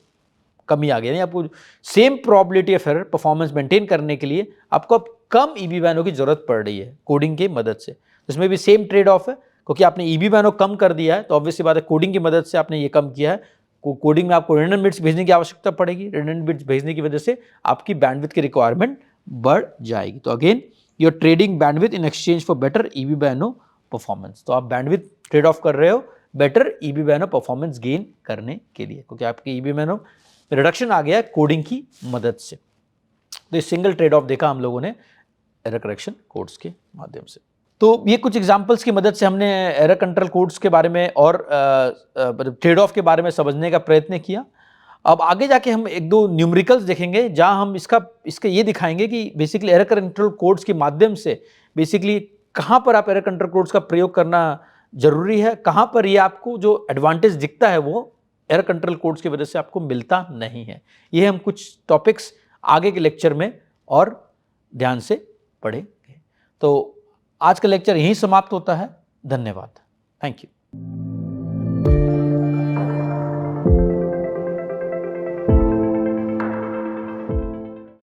कमी आ गई। यानी आपको same probability of error performance maintain करने के लिए आपको अब कम ईबी वैल्यू की जरूरत पड़ रही है कोडिंग की मदद से। इसमें भी सेम ट्रेड ऑफ है, क्योंकि आपने ईबी वैल्यू कम कर दिया है तो ऑब्वियसली बात है कोडिंग की मदद से आपने ये कम किया है। कोडिंग में आपको रिडंडेंट बिट्स भेजने की आवश्यकता पड़ेगी, रिडंडेंट बिट्स भेजने की वजह से आपकी बैंडविड्थ की रिक्वायरमेंट बढ़ जाएगी। तो again you are trading bandwidth in exchange for better EB by NO performance. तो आप बैंडविड्थ ट्रेड ऑफ कर रहे हो better EB by NO performance gain करने के लिए, क्योंकि आपकी ईबी बाय एनओ रिडक्शन आ गया है कोडिंग की मदद से। तो ये सिंगल ट्रेड ऑफ देखा हम लोगों ने एरर करेक्शन कोड्स के माध्यम से। तो ये कुछ एग्जांपल्स की मदद से हमने एरर कंट्रोल कोड्स के बारे में और ट्रेड ऑफ के बारे में समझने का प्रयत्न किया। अब आगे जाके हम एक दो न्यूमेरिकल्स देखेंगे जहां हम इसका ये दिखाएंगे कि बेसिकली एरर कंट्रोल कोड्स के माध्यम से बेसिकली कहां पर आप एरर कंट्रोल कोड्स का प्रयोग करना जरूरी है, कहां पर ये आपको जो एडवांटेज दिखता है वो एरर कंट्रोल कोड्स की वजह से आपको मिलता नहीं है। ये हम कुछ टॉपिक्स आगे के लेक्चर में और ध्यान से पढ़ेंगे। तो आज का लेक्चर यहीं समाप्त होता है। धन्यवाद। Thank you.